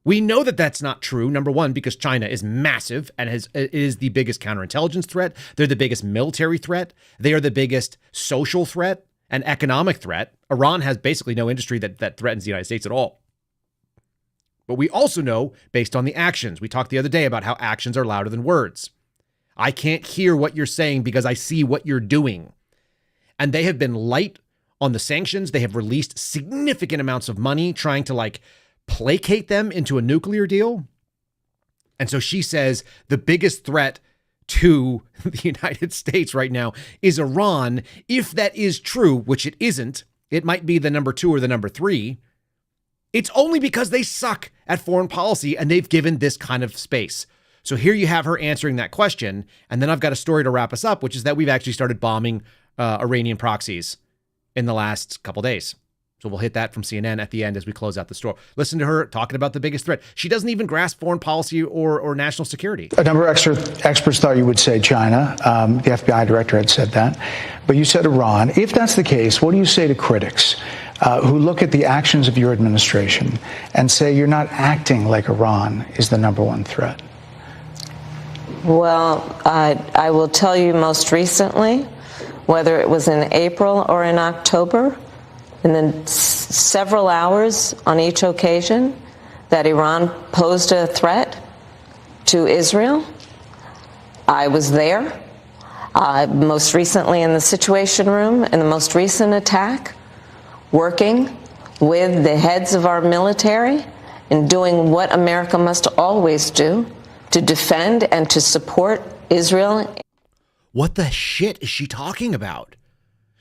We know that that's not true, number one, because China is massive and is the biggest counterintelligence threat. They're the biggest military threat. They are the biggest social threat and economic threat. Iran has basically no industry that threatens the United States at all. But we also know, based on the actions, we talked the other day about how actions are louder than words. I can't hear what you're saying because I see what you're doing. And they have been light on the sanctions. They have released significant amounts of money trying to placate them into a nuclear deal. And so she says the biggest threat to the United States right now is Iran. If that is true, which it isn't, it might be the number 2 or the number 3. It's only because they suck at foreign policy and they've given this kind of space. So here you have her answering that question. And then I've got a story to wrap us up, which is that we've actually started bombing Iranian proxies in the last couple days. So we'll hit that from CNN at the end as we close out the story. Listen to her talking about the biggest threat. She doesn't even grasp foreign policy or national security. A number of experts thought you would say China. The FBI director had said that. But you said Iran. If that's the case, what do you say to critics who look at the actions of your administration and say you're not acting like Iran is the number one threat? Well, I will tell you most recently, whether it was in April or in October, and then several hours on each occasion that Iran posed a threat to Israel. I was there, most recently in the Situation Room, in the most recent attack, working with the heads of our military and doing what America must always do to defend and to support Israel. What the shit is she talking about?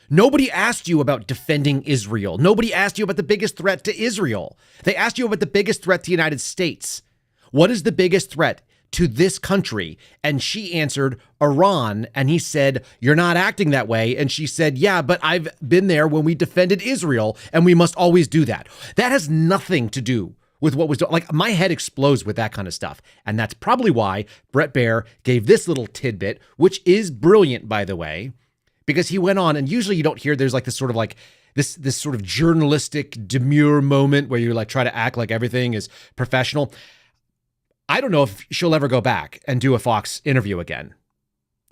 Nobody asked you about defending Israel. Nobody asked you about the biggest threat to Israel. They asked you about the biggest threat to the United States. What is the biggest threat to this country? And she answered Iran. And he said, you're not acting that way. And she said, yeah, but I've been there when we defended Israel and we must always do that. That has nothing to do with what was done. Like, my head explodes with that kind of stuff. And that's probably why Bret Baier gave this little tidbit, which is brilliant, by the way, because he went on, and usually you don't hear there's this sort of journalistic demure moment where you try to act like everything is professional. I don't know if she'll ever go back and do a Fox interview again.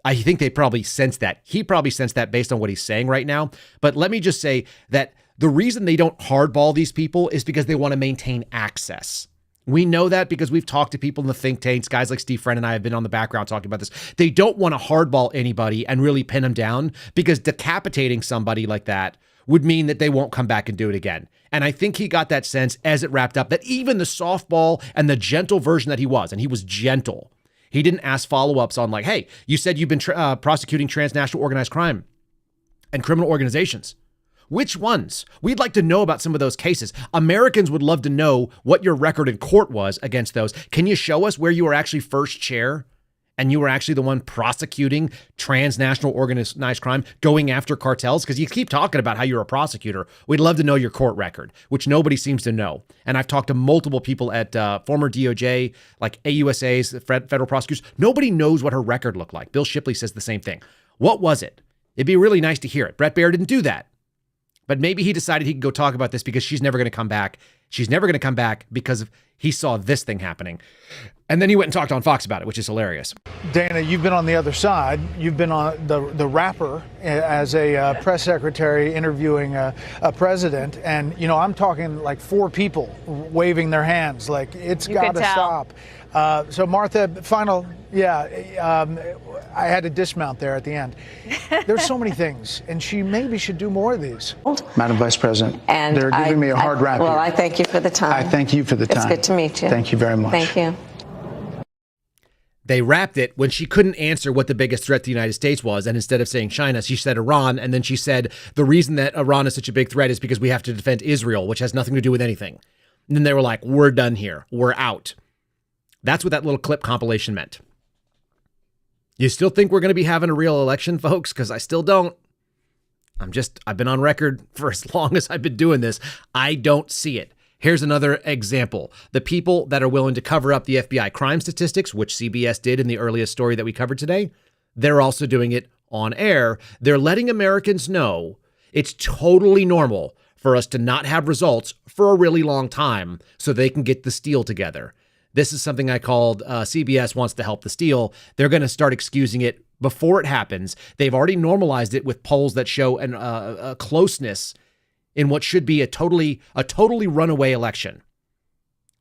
I think they probably sense that. He probably sensed that based on what he's saying right now. But let me just say that the reason they don't hardball these people is because they want to maintain access. We know that because we've talked to people in the think tanks. Guys like Steve Friend and I have been on the background talking about this. They don't want to hardball anybody and really pin them down, because decapitating somebody like that would mean that they won't come back and do it again. And I think he got that sense as it wrapped up, that even the softball and the gentle version that he was, and he was gentle, he didn't ask follow-ups on hey, you said you've been prosecuting transnational organized crime and criminal organizations. Which ones? We'd like to know about some of those cases. Americans would love to know what your record in court was against those. Can you show us where you were actually first chair and you were actually the one prosecuting transnational organized crime, going after cartels? Because you keep talking about how you're a prosecutor. We'd love to know your court record, which nobody seems to know. And I've talked to multiple people at former DOJ, like AUSAs, federal prosecutors. Nobody knows what her record looked like. Bill Shipley says the same thing. What was it? It'd be really nice to hear it. Bret Baier didn't do that. But maybe he decided he could go talk about this because she's never going to come back. She's never going to come back because he saw this thing happening. And then he went and talked on Fox about it, which is hilarious. Dana, you've been on the other side. You've been on the rapper as a press secretary interviewing a president. And, I'm talking 4 people waving their hands it's got to stop. So, Martha, I had to dismount there at the end. There's so many things, and she maybe should do more of these. Madam Vice President, and they're giving me a hard rap here. Well, I thank you for the time. I thank you for the time. It's good to meet you. Thank you very much. Thank you. They wrapped it when she couldn't answer what the biggest threat to the United States was. And instead of saying China, she said Iran. And then she said the reason that Iran is such a big threat is because we have to defend Israel, which has nothing to do with anything. And then they were like, we're done here. We're out. That's what that little clip compilation meant. You still think we're going to be having a real election, folks? Because I still don't. I've been on record for as long as I've been doing this. I don't see it. Here's another example. The people that are willing to cover up the FBI crime statistics, which CBS did in the earliest story that we covered today, they're also doing it on air. They're letting Americans know it's totally normal for us to not have results for a really long time so they can get the steal together. This is something I called CBS wants to help the steal. They're going to start excusing it before it happens. They've already normalized it with polls that show a closeness in what should be a totally runaway election,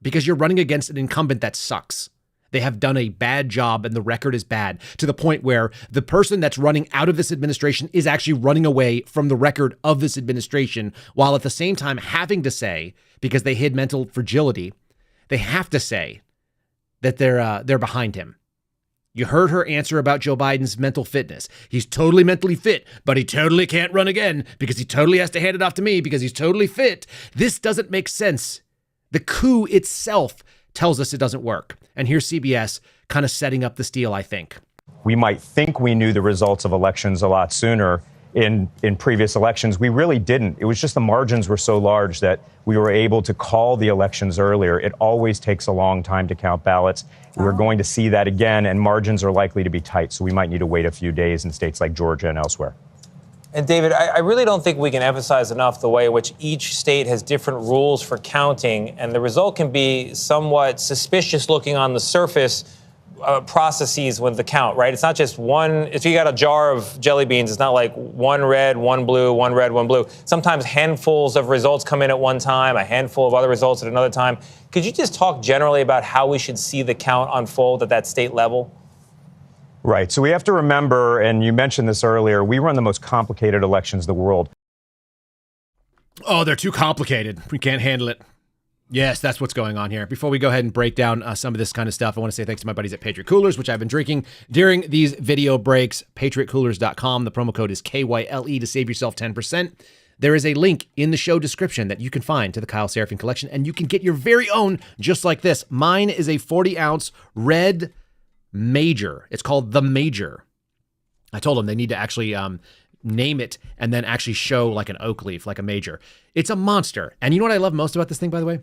because you're running against an incumbent that sucks. They have done a bad job and the record is bad, to the point where the person that's running out of this administration is actually running away from the record of this administration, while at the same time having to say, because they hid mental fragility, they have to say that they're behind him. You heard her answer about Joe Biden's mental fitness. He's totally mentally fit, but he totally can't run again because he totally has to hand it off to me because he's totally fit. This doesn't make sense. The coup itself tells us it doesn't work. And here's CBS kind of setting up the steal, I think. We might think we knew the results of elections a lot sooner in previous elections. We really didn't. It was just the margins were so large that we were able to call the elections earlier. It always takes a long time to count ballots. We're going to see that again, and margins are likely to be tight. So we might need to wait a few days in states like Georgia and elsewhere. And David, I really don't think we can emphasize enough the way in which each state has different rules for counting, and the result can be somewhat suspicious looking on the surface processes with the count, right? It's not just one. If you got a jar of jelly beans, it's not like one red, one blue, one red, one blue. Sometimes handfuls of results come in at one time, a handful of other results at another time. Could you just talk generally about how we should see the count unfold at that state level? Right. So we have to remember, and you mentioned this earlier, we run the most complicated elections in the world. Oh, they're too complicated. We can't handle it. Yes, that's what's going on here. Before we go ahead and break down some of this kind of stuff, I want to say thanks to my buddies at Patriot Coolers, which I've been drinking during these video breaks. PatriotCoolers.com. The promo code is KYLE to save yourself 10%. There is a link in the show description that you can find to the Kyle Seraphin collection, and you can get your very own just like this. Mine is a 40-ounce red Major. It's called the Major. I told them they need to actually name it and then actually show like an oak leaf, like a major. It's a monster. And you know what I love most about this thing, by the way?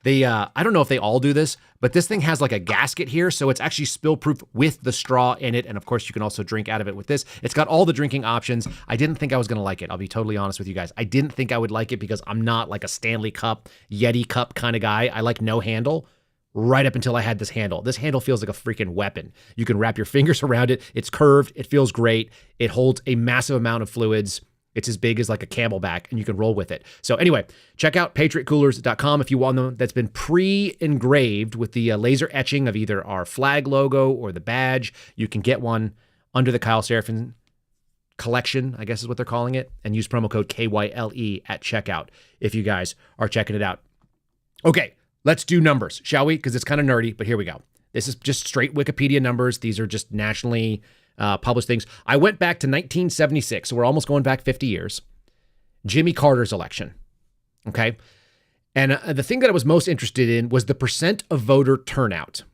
They, I don't know if they all do this, but this thing has like a gasket here, so it's actually spill-proof with the straw in it. And of course, you can also drink out of it with this. It's got all the drinking options. I didn't think I was going to like it. I'll be totally honest with you guys. I didn't think I would like it because I'm not like a Stanley Cup, Yeti Cup kind of guy. I like no handle. Right up until I had this handle. This handle feels like a freaking weapon. You can wrap your fingers around it. It's curved. It feels great. It holds a massive amount of fluids. It's as big as like a Camelback, and you can roll with it. So anyway, check out PatriotCoolers.com if you want them. That's been pre-engraved with the laser etching of either our flag logo or the badge. You can get one under the Kyle Seraphin collection, I guess is what they're calling it, and use promo code KYLE at checkout if you guys are checking it out. Okay. Let's do numbers, shall we? Because it's kind of nerdy, but here we go. This is just straight Wikipedia numbers. These are just nationally published things. I went back to 1976, so we're almost going back 50 years. Jimmy Carter's election, okay? And the thing that I was most interested in was the percent of voter turnout.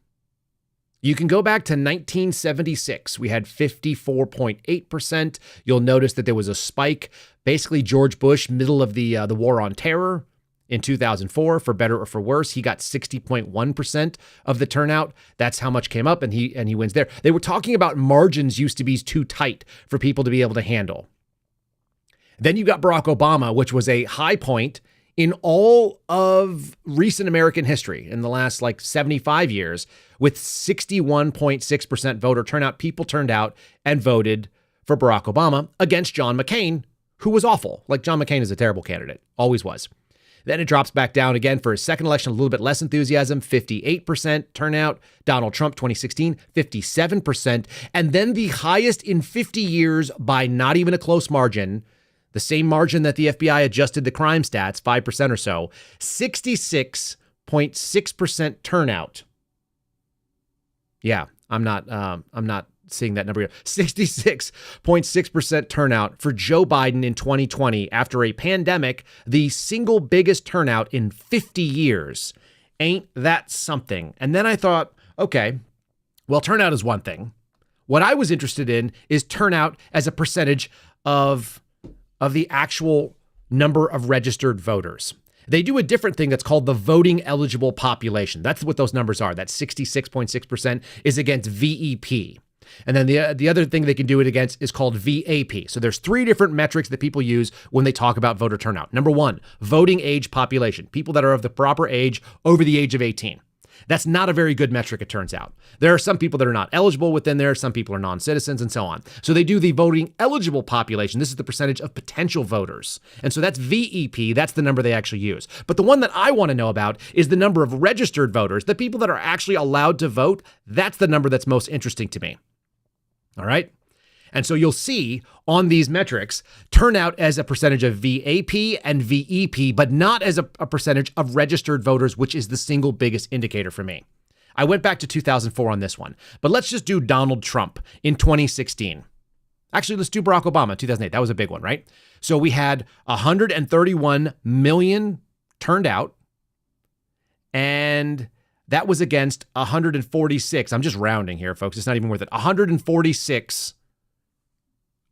You can go back to 1976. We had 54.8%. You'll notice that there was a spike. Basically, George Bush, middle of the war on terror, in 2004, for better or for worse, he got 60.1% of the turnout. That's how much came up, and he wins there. They were talking about margins used to be too tight for people to be able to handle. Then you got Barack Obama, which was a high point in all of recent American history in the last like 75 years, with 61.6% voter turnout. People turned out and voted for Barack Obama against John McCain, who was awful. Like, John McCain is a terrible candidate, always was. Then it drops back down again for his second election, a little bit less enthusiasm, 58% turnout. Donald Trump, 2016, 57%. And then the highest in 50 years by not even a close margin, the same margin that the FBI adjusted the crime stats, 5% or so, 66.6% turnout. Yeah, I'm not seeing that number here. 66.6% turnout for Joe Biden in 2020 after a pandemic, the single biggest turnout in 50 years. Ain't that something? And then I thought, okay, well, turnout is one thing. What I was interested in is turnout as a percentage of the actual number of registered voters. They do a different thing that's called the voting eligible population. That's what those numbers are. That 66.6% is against VEP. And then the other thing they can do it against is called VAP. So there's 3 different metrics that people use when they talk about voter turnout. Number 1, voting age population, people that are of the proper age over the age of 18. That's not a very good metric, it turns out. There are some people that are not eligible within there. Some people are non-citizens and so on. So they do the voting eligible population. This is the percentage of potential voters. And so that's VEP. That's the number they actually use. But the one that I want to know about is the number of registered voters, the people that are actually allowed to vote. That's the number that's most interesting to me. All right. And so you'll see on these metrics turnout as a percentage of VAP and VEP, but not as a percentage of registered voters, which is the single biggest indicator for me. I went back to 2004 on this one, but let's just do Donald Trump in 2016. Actually, let's do Barack Obama, 2008. That was a big one, right? So we had 131 million turned out, and that was against 146. I'm just rounding here, folks. It's not even worth it. 146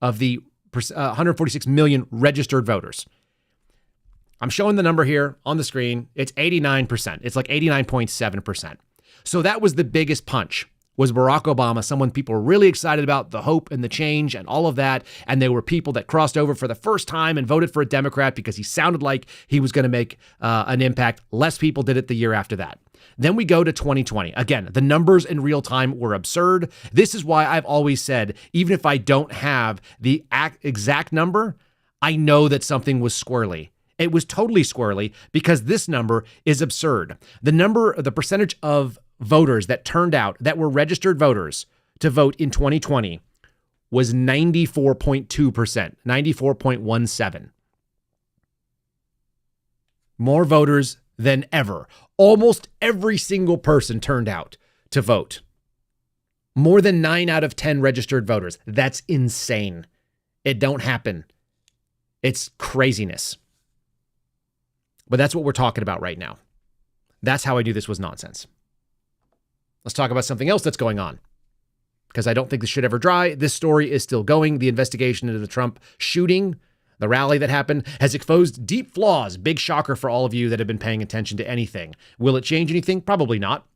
of the 146 million registered voters. I'm showing the number here on the screen. It's 89%. It's like 89.7%. So that was the biggest punch, was Barack Obama, someone people were really excited about, the hope and the change and all of that. And there were people that crossed over for the first time and voted for a Democrat because he sounded like he was going to make an impact. Less people did it the year after that. Then we go to 2020. Again, the numbers in real time were absurd. This is why I've always said, even if I don't have the exact number, I know that something was squirrely. It was totally squirrely because this number is absurd. The percentage of voters that turned out, that were registered voters to vote in 2020 was 94.2%, 94.17. More voters than ever. Almost every single person turned out to vote. More than 9 out of 10 registered voters. That's insane. It don't happen. It's craziness. But that's what we're talking about right now. That's how I knew this was nonsense. Let's talk about something else that's going on, because I don't think this should ever dry. This story is still going. The investigation into the Trump shooting, the rally that happened, has exposed deep flaws. Big shocker for all of you that have been paying attention to anything. Will it change anything? Probably not.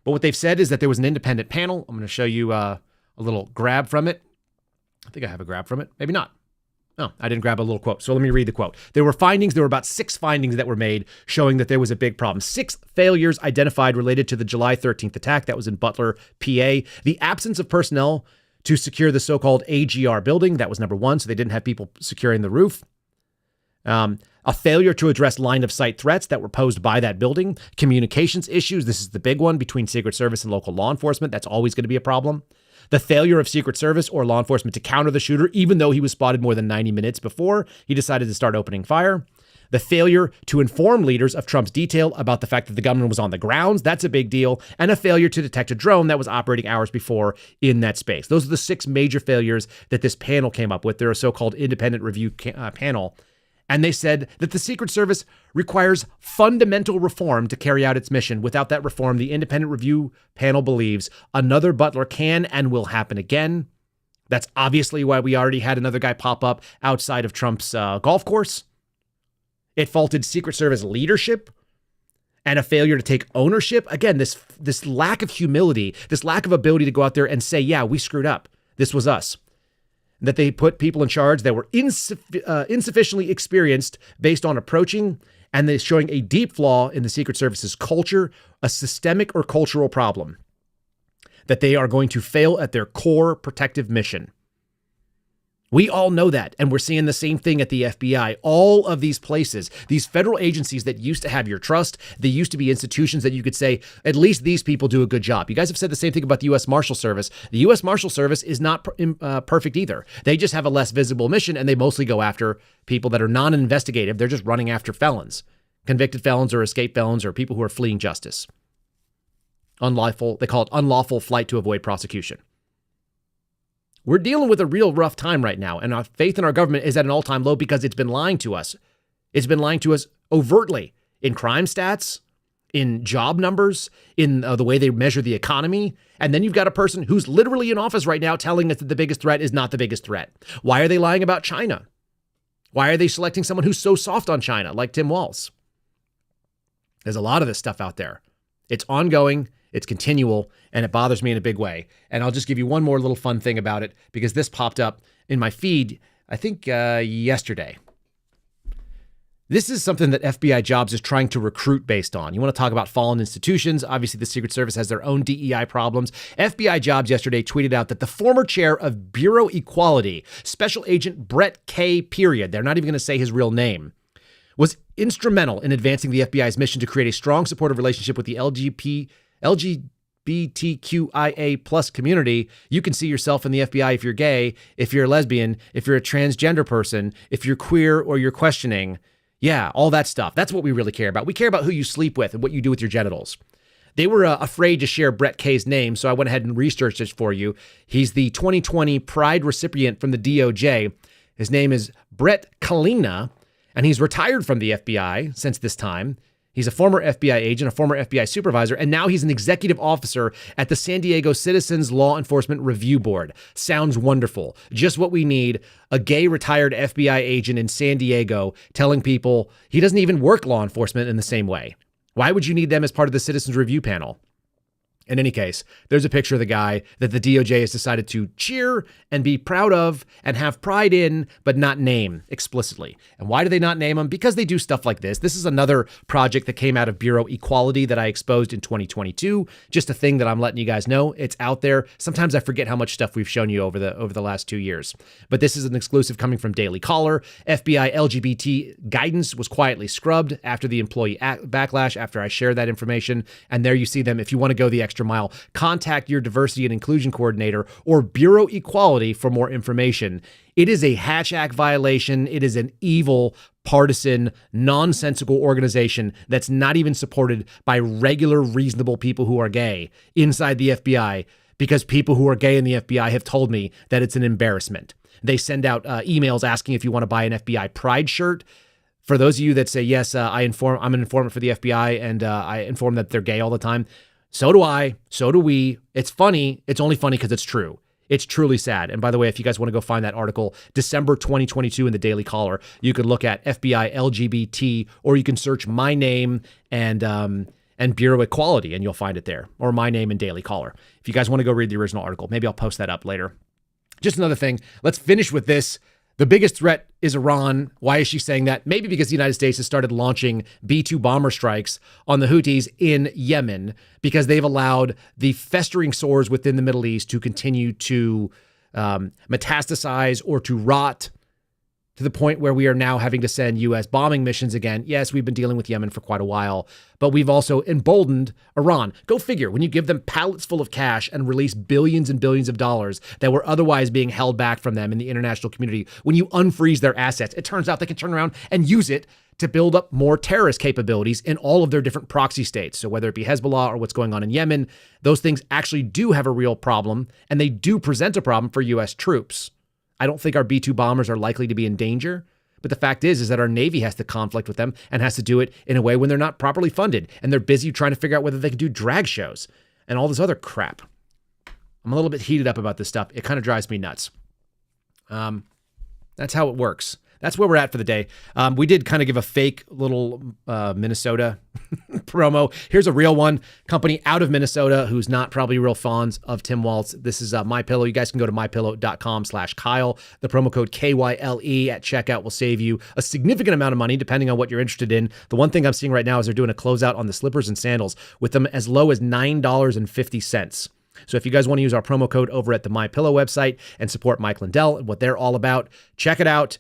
But what they've said is that there was an independent panel. I'm going to show you a little grab from it. I think I have a grab from it. Maybe not. No, I didn't grab a little quote. So let me read the quote. There were about 6 findings that were made showing that there was a big problem. 6 failures identified related to the July 13th attack. That was in Butler, PA. The absence of personnel to secure the so-called AGR building. That was number 1. So they didn't have people securing the roof. A failure to address line of sight threats that were posed by that building. Communications issues. This is the big one between Secret Service and local law enforcement. That's always going to be a problem. The failure of Secret Service or law enforcement to counter the shooter, even though he was spotted more than 90 minutes before he decided to start opening fire. The failure to inform leaders of Trump's detail about the fact that the gunman was on the grounds. That's a big deal. And a failure to detect a drone that was operating hours before in that space. Those are the 6 major failures that this panel came up with. They're a so-called independent review panel. And they said that the Secret Service requires fundamental reform to carry out its mission. Without that reform, the independent review panel believes another Butler can and will happen again. That's obviously why we already had another guy pop up outside of Trump's golf course. It faulted Secret Service leadership and a failure to take ownership. Again, this lack of humility, this lack of ability to go out there and say, yeah, we screwed up. This was us. That they put people in charge that were insufficiently experienced based on approaching, and they're showing a deep flaw in the Secret Service's culture, a systemic or cultural problem, that they are going to fail at their core protective mission. We all know that, and we're seeing the same thing at the FBI. All of these places, these federal agencies that used to have your trust, they used to be institutions that you could say, at least these people do a good job. You guys have said the same thing about the U.S. Marshal Service. The U.S. Marshal Service is not perfect either. They just have a less visible mission, and they mostly go after people that are non-investigative. They're just running after felons, convicted felons or escaped felons or people who are fleeing justice. Unlawful, they call it unlawful flight to avoid prosecution. We're dealing with a real rough time right now, and our faith in our government is at an all-time low because it's been lying to us. It's been lying to us overtly in crime stats, in job numbers, in the way they measure the economy. And then you've got a person who's literally in office right now telling us that the biggest threat is not the biggest threat. Why are they lying about China? Why are they selecting someone who's so soft on China, like Tim Walz? There's a lot of this stuff out there. It's ongoing, it's continual, and it bothers me in a big way. And I'll just give you one more little fun thing about it, because this popped up in my feed, I think yesterday. This is something that FBI Jobs is trying to recruit based on. You want to talk about fallen institutions? Obviously, the Secret Service has their own DEI problems. FBI Jobs yesterday tweeted out that the former chair of Bureau Equality, Special Agent Brett K. They're not even going to say his real name, was instrumental in advancing the FBI's mission to create a strong, supportive relationship with the LGBTQIA plus community. You can see yourself in the FBI if you're gay, if you're a lesbian, if you're a transgender person, if you're queer or you're questioning. Yeah, all that stuff. That's what we really care about. We care about who you sleep with and what you do with your genitals. They were afraid to share Brett K's name, so I went ahead and researched it for you. He's the 2020 Pride recipient from the DOJ. His name is Brett Kalina, and he's retired from the FBI since this time. He's a former FBI agent, a former FBI supervisor, and now he's an executive officer at the San Diego Citizens Law Enforcement Review Board. Sounds wonderful. Just what we need. A gay retired FBI agent in San Diego telling people he doesn't even work law enforcement in the same way. Why would you need them as part of the Citizens Review panel? In any case, there's a picture of the guy that the DOJ has decided to cheer and be proud of and have pride in, but not name explicitly. And why do they not name him? Because they do stuff like this. This is another project that came out of Bureau Equality that I exposed in 2022. Just a thing that I'm letting you guys know. It's out there. Sometimes I forget how much stuff we've shown you over the last 2 years. But this is an exclusive coming from Daily Caller. FBI LGBT guidance was quietly scrubbed after the employee backlash after I shared that information. And there you see them. If you want to go the extra mile, contact your diversity and inclusion coordinator or Bureau Equality for more information. It is a Hatch Act violation. It is an evil, partisan, nonsensical organization that's not even supported by regular, reasonable people who are gay inside the FBI, because people who are gay in the FBI have told me that it's an embarrassment. They send out emails asking if you want to buy an FBI Pride shirt. For those of you that say, yes, I'm an informant for the FBI and I inform that they're gay all the time. So do I. So do we. It's funny. It's only funny because it's true. It's truly sad. And by the way, if you guys want to go find that article, December 2022 in the Daily Caller, you could look at FBI LGBT, or you can search my name and Bureau Equality, and you'll find it there, or my name and Daily Caller. If you guys want to go read the original article, maybe I'll post that up later. Just another thing. Let's finish with this. The biggest threat is Iran. Why is she saying that? Maybe because the United States has started launching B-2 bomber strikes on the Houthis in Yemen, because they've allowed the festering sores within the Middle East to continue to metastasize or to rot to the point where we are now having to send U.S. bombing missions again. Yes, we've been dealing with Yemen for quite a while, but we've also emboldened Iran. Go figure, when you give them pallets full of cash and release billions and billions of dollars that were otherwise being held back from them in the international community, when you unfreeze their assets, it turns out they can turn around and use it to build up more terrorist capabilities in all of their different proxy states. So whether it be Hezbollah or what's going on in Yemen, those things actually do have a real problem, and they do present a problem for U.S. troops. I don't think our B-2 bombers are likely to be in danger, but the fact is that our Navy has to conflict with them and has to do it in a way when they're not properly funded, and they're busy trying to figure out whether they can do drag shows and all this other crap. I'm a little bit heated up about this stuff. It kind of drives me nuts. That's how it works. That's where we're at for the day. We did kind of give a fake little Minnesota promo. Here's a real one. Company out of Minnesota who's not probably real fans of Tim Waltz. This is MyPillow. You guys can go to mypillow.com/Kyle. The promo code KYLE at checkout will save you a significant amount of money depending on what you're interested in. The one thing I'm seeing right now is they're doing a closeout on the slippers and sandals with them as low as $9.50. So if you guys want to use our promo code over at the MyPillow website and support Mike Lindell and what they're all about, check it out.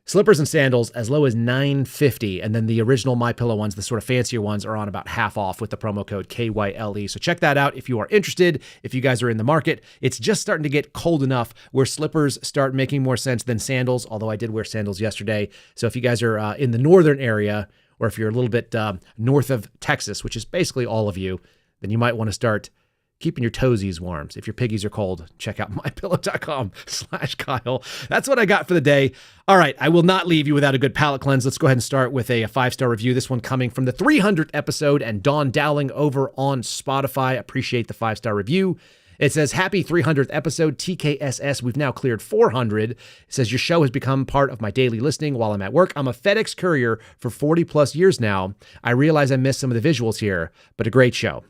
Slippers and sandals as low as $9.50, and then the original MyPillow ones, the sort of fancier ones, are on about half off with the promo code KYLE. So check that out if you are interested, if you guys are in the market. It's just starting to get cold enough where slippers start making more sense than sandals, although I did wear sandals yesterday. So if you guys are in the northern area, or if you're a little bit north of Texas, which is basically all of you, then you might want to start keeping your toesies warm. If your piggies are cold, check out mypillow.com/Kyle. That's what I got for the day. All right, I will not leave you without a good palate cleanse. Let's go ahead and start with a 5-star review. This one coming from the 300th episode and Dawn Dowling over on Spotify. Appreciate the 5-star review. It says, happy 300th episode, TKSS. We've now cleared 400. It says, your show has become part of my daily listening while I'm at work. I'm a FedEx courier for 40 plus years now. I realize I missed some of the visuals here, but a great show.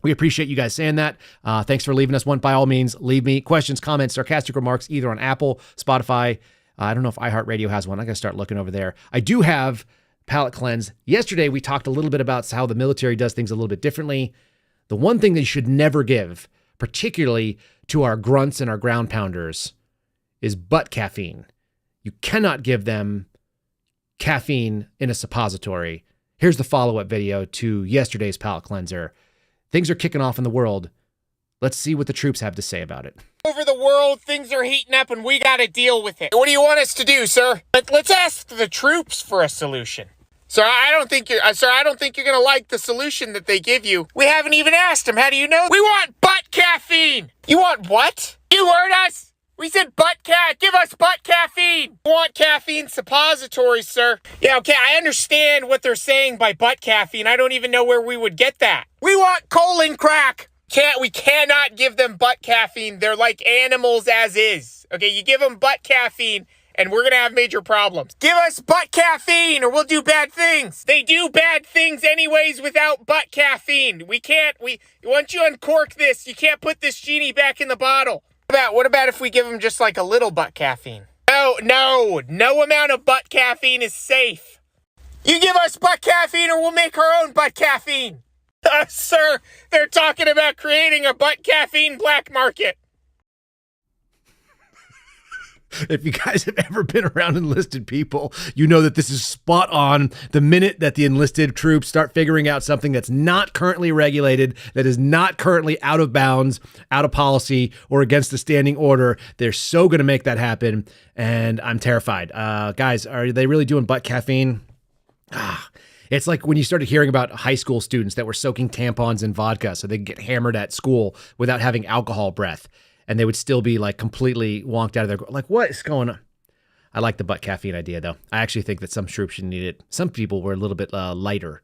We appreciate you guys saying that. Thanks for leaving us one. By all means, leave me questions, comments, sarcastic remarks, either on Apple, Spotify. I don't know if iHeartRadio has one. I got to start looking over there. I do have Palate Cleanse. Yesterday, we talked a little bit about how the military does things a little bit differently. The one thing they should never give, particularly to our grunts and our ground pounders, is butt caffeine. You cannot give them caffeine in a suppository. Here's the follow-up video to yesterday's palate cleanser. Things are kicking off in the world. Let's see what the troops have to say about it. Over the world, things are heating up and we got to deal with it. What do you want us to do, sir? Let's ask the troops for a solution. Sir, I don't think you're going to like the solution that they give you. We haven't even asked them. How do you know? We want butt caffeine. You want what? You heard us. We said give us butt caffeine. We want caffeine suppositories, sir. Yeah, okay, I understand what they're saying by butt caffeine. I don't even know where we would get that. We want colon crack. We cannot give them butt caffeine. They're like animals as is. Okay, you give them butt caffeine and we're going to have major problems. Give us butt caffeine or we'll do bad things. They do bad things anyways without butt caffeine. Once you uncork this, you can't put this genie back in the bottle. What about if we give them just like a little butt caffeine? No amount of butt caffeine is safe. You give us butt caffeine or we'll make our own butt caffeine. Sir, they're talking about creating a butt caffeine black market. If you guys have ever been around enlisted people, you know that this is spot on. The minute that the enlisted troops start figuring out something that's not currently regulated, that is not currently out of bounds, out of policy, or against the standing order, they're so going to make that happen, and I'm terrified. Guys, are they really doing butt caffeine? It's like when you started hearing about high school students that were soaking tampons in vodka so they could get hammered at school without having alcohol breath. And they would still be like completely wonked out of their, like, what is going on? I like the butt caffeine idea, though. I actually think that some troops should need it. Some people were a little bit lighter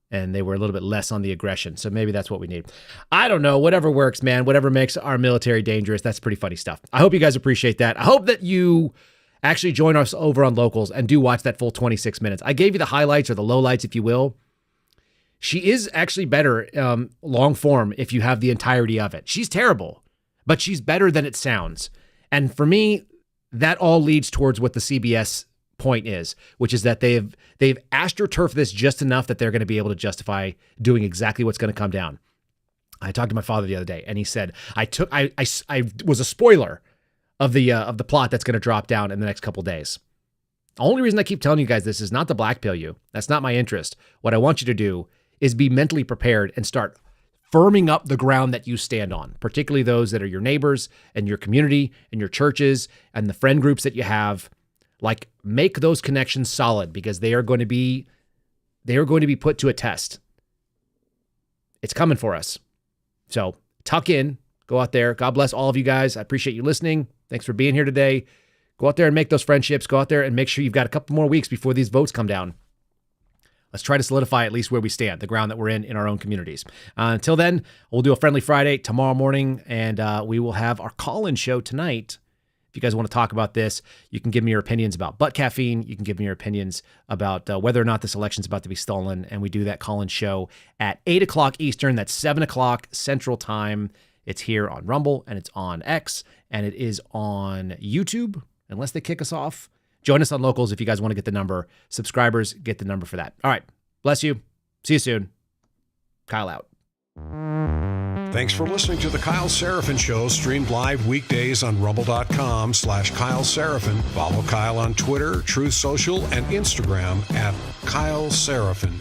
and they were a little bit less on the aggression. So maybe that's what we need. I don't know. Whatever works, man. Whatever makes our military dangerous. That's pretty funny stuff. I hope you guys appreciate that. I hope that you actually join us over on Locals and do watch that full 26 minutes. I gave you the highlights or the lowlights, if you will. She is actually better long form if you have the entirety of it. She's terrible, but she's better than it sounds. And for me, that all leads towards what the CBS point is, which is that they've astroturfed this just enough that they're going to be able to justify doing exactly what's going to come down. I talked to my father the other day, and he said, I was a spoiler of the plot that's going to drop down in the next couple days. The only reason I keep telling you guys this is not to black pill you. That's not my interest. What I want you to do is be mentally prepared and start firming up the ground that you stand on, particularly those that are your neighbors and your community and your churches and the friend groups that you have. Like, make those connections solid because they are going to be put to a test. It's coming for us. So tuck in, go out there. God bless all of you guys. I appreciate you listening. Thanks for being here today. Go out there and make those friendships. Go out there and make sure you've got a couple more weeks before these votes come down. Let's try to solidify at least where we stand, the ground that we're in our own communities. Until then, we'll do a Friendly Friday tomorrow morning, and we will have our call-in show tonight. If you guys want to talk about this, you can give me your opinions about butt caffeine. You can give me your opinions about whether or not this election is about to be stolen, and we do that call-in show at 8 o'clock Eastern. That's 7 o'clock Central Time. It's here on Rumble, and it's on X, and it is on YouTube, unless they kick us off. Join us on Locals if you guys want to get the number. Subscribers, get the number for that. All right. Bless you. See you soon. Kyle out. Thanks for listening to The Kyle Seraphin Show, streamed live weekdays on rumble.com/Kyle Seraphin. Follow Kyle on Twitter, Truth Social, and Instagram at Kyle Seraphin.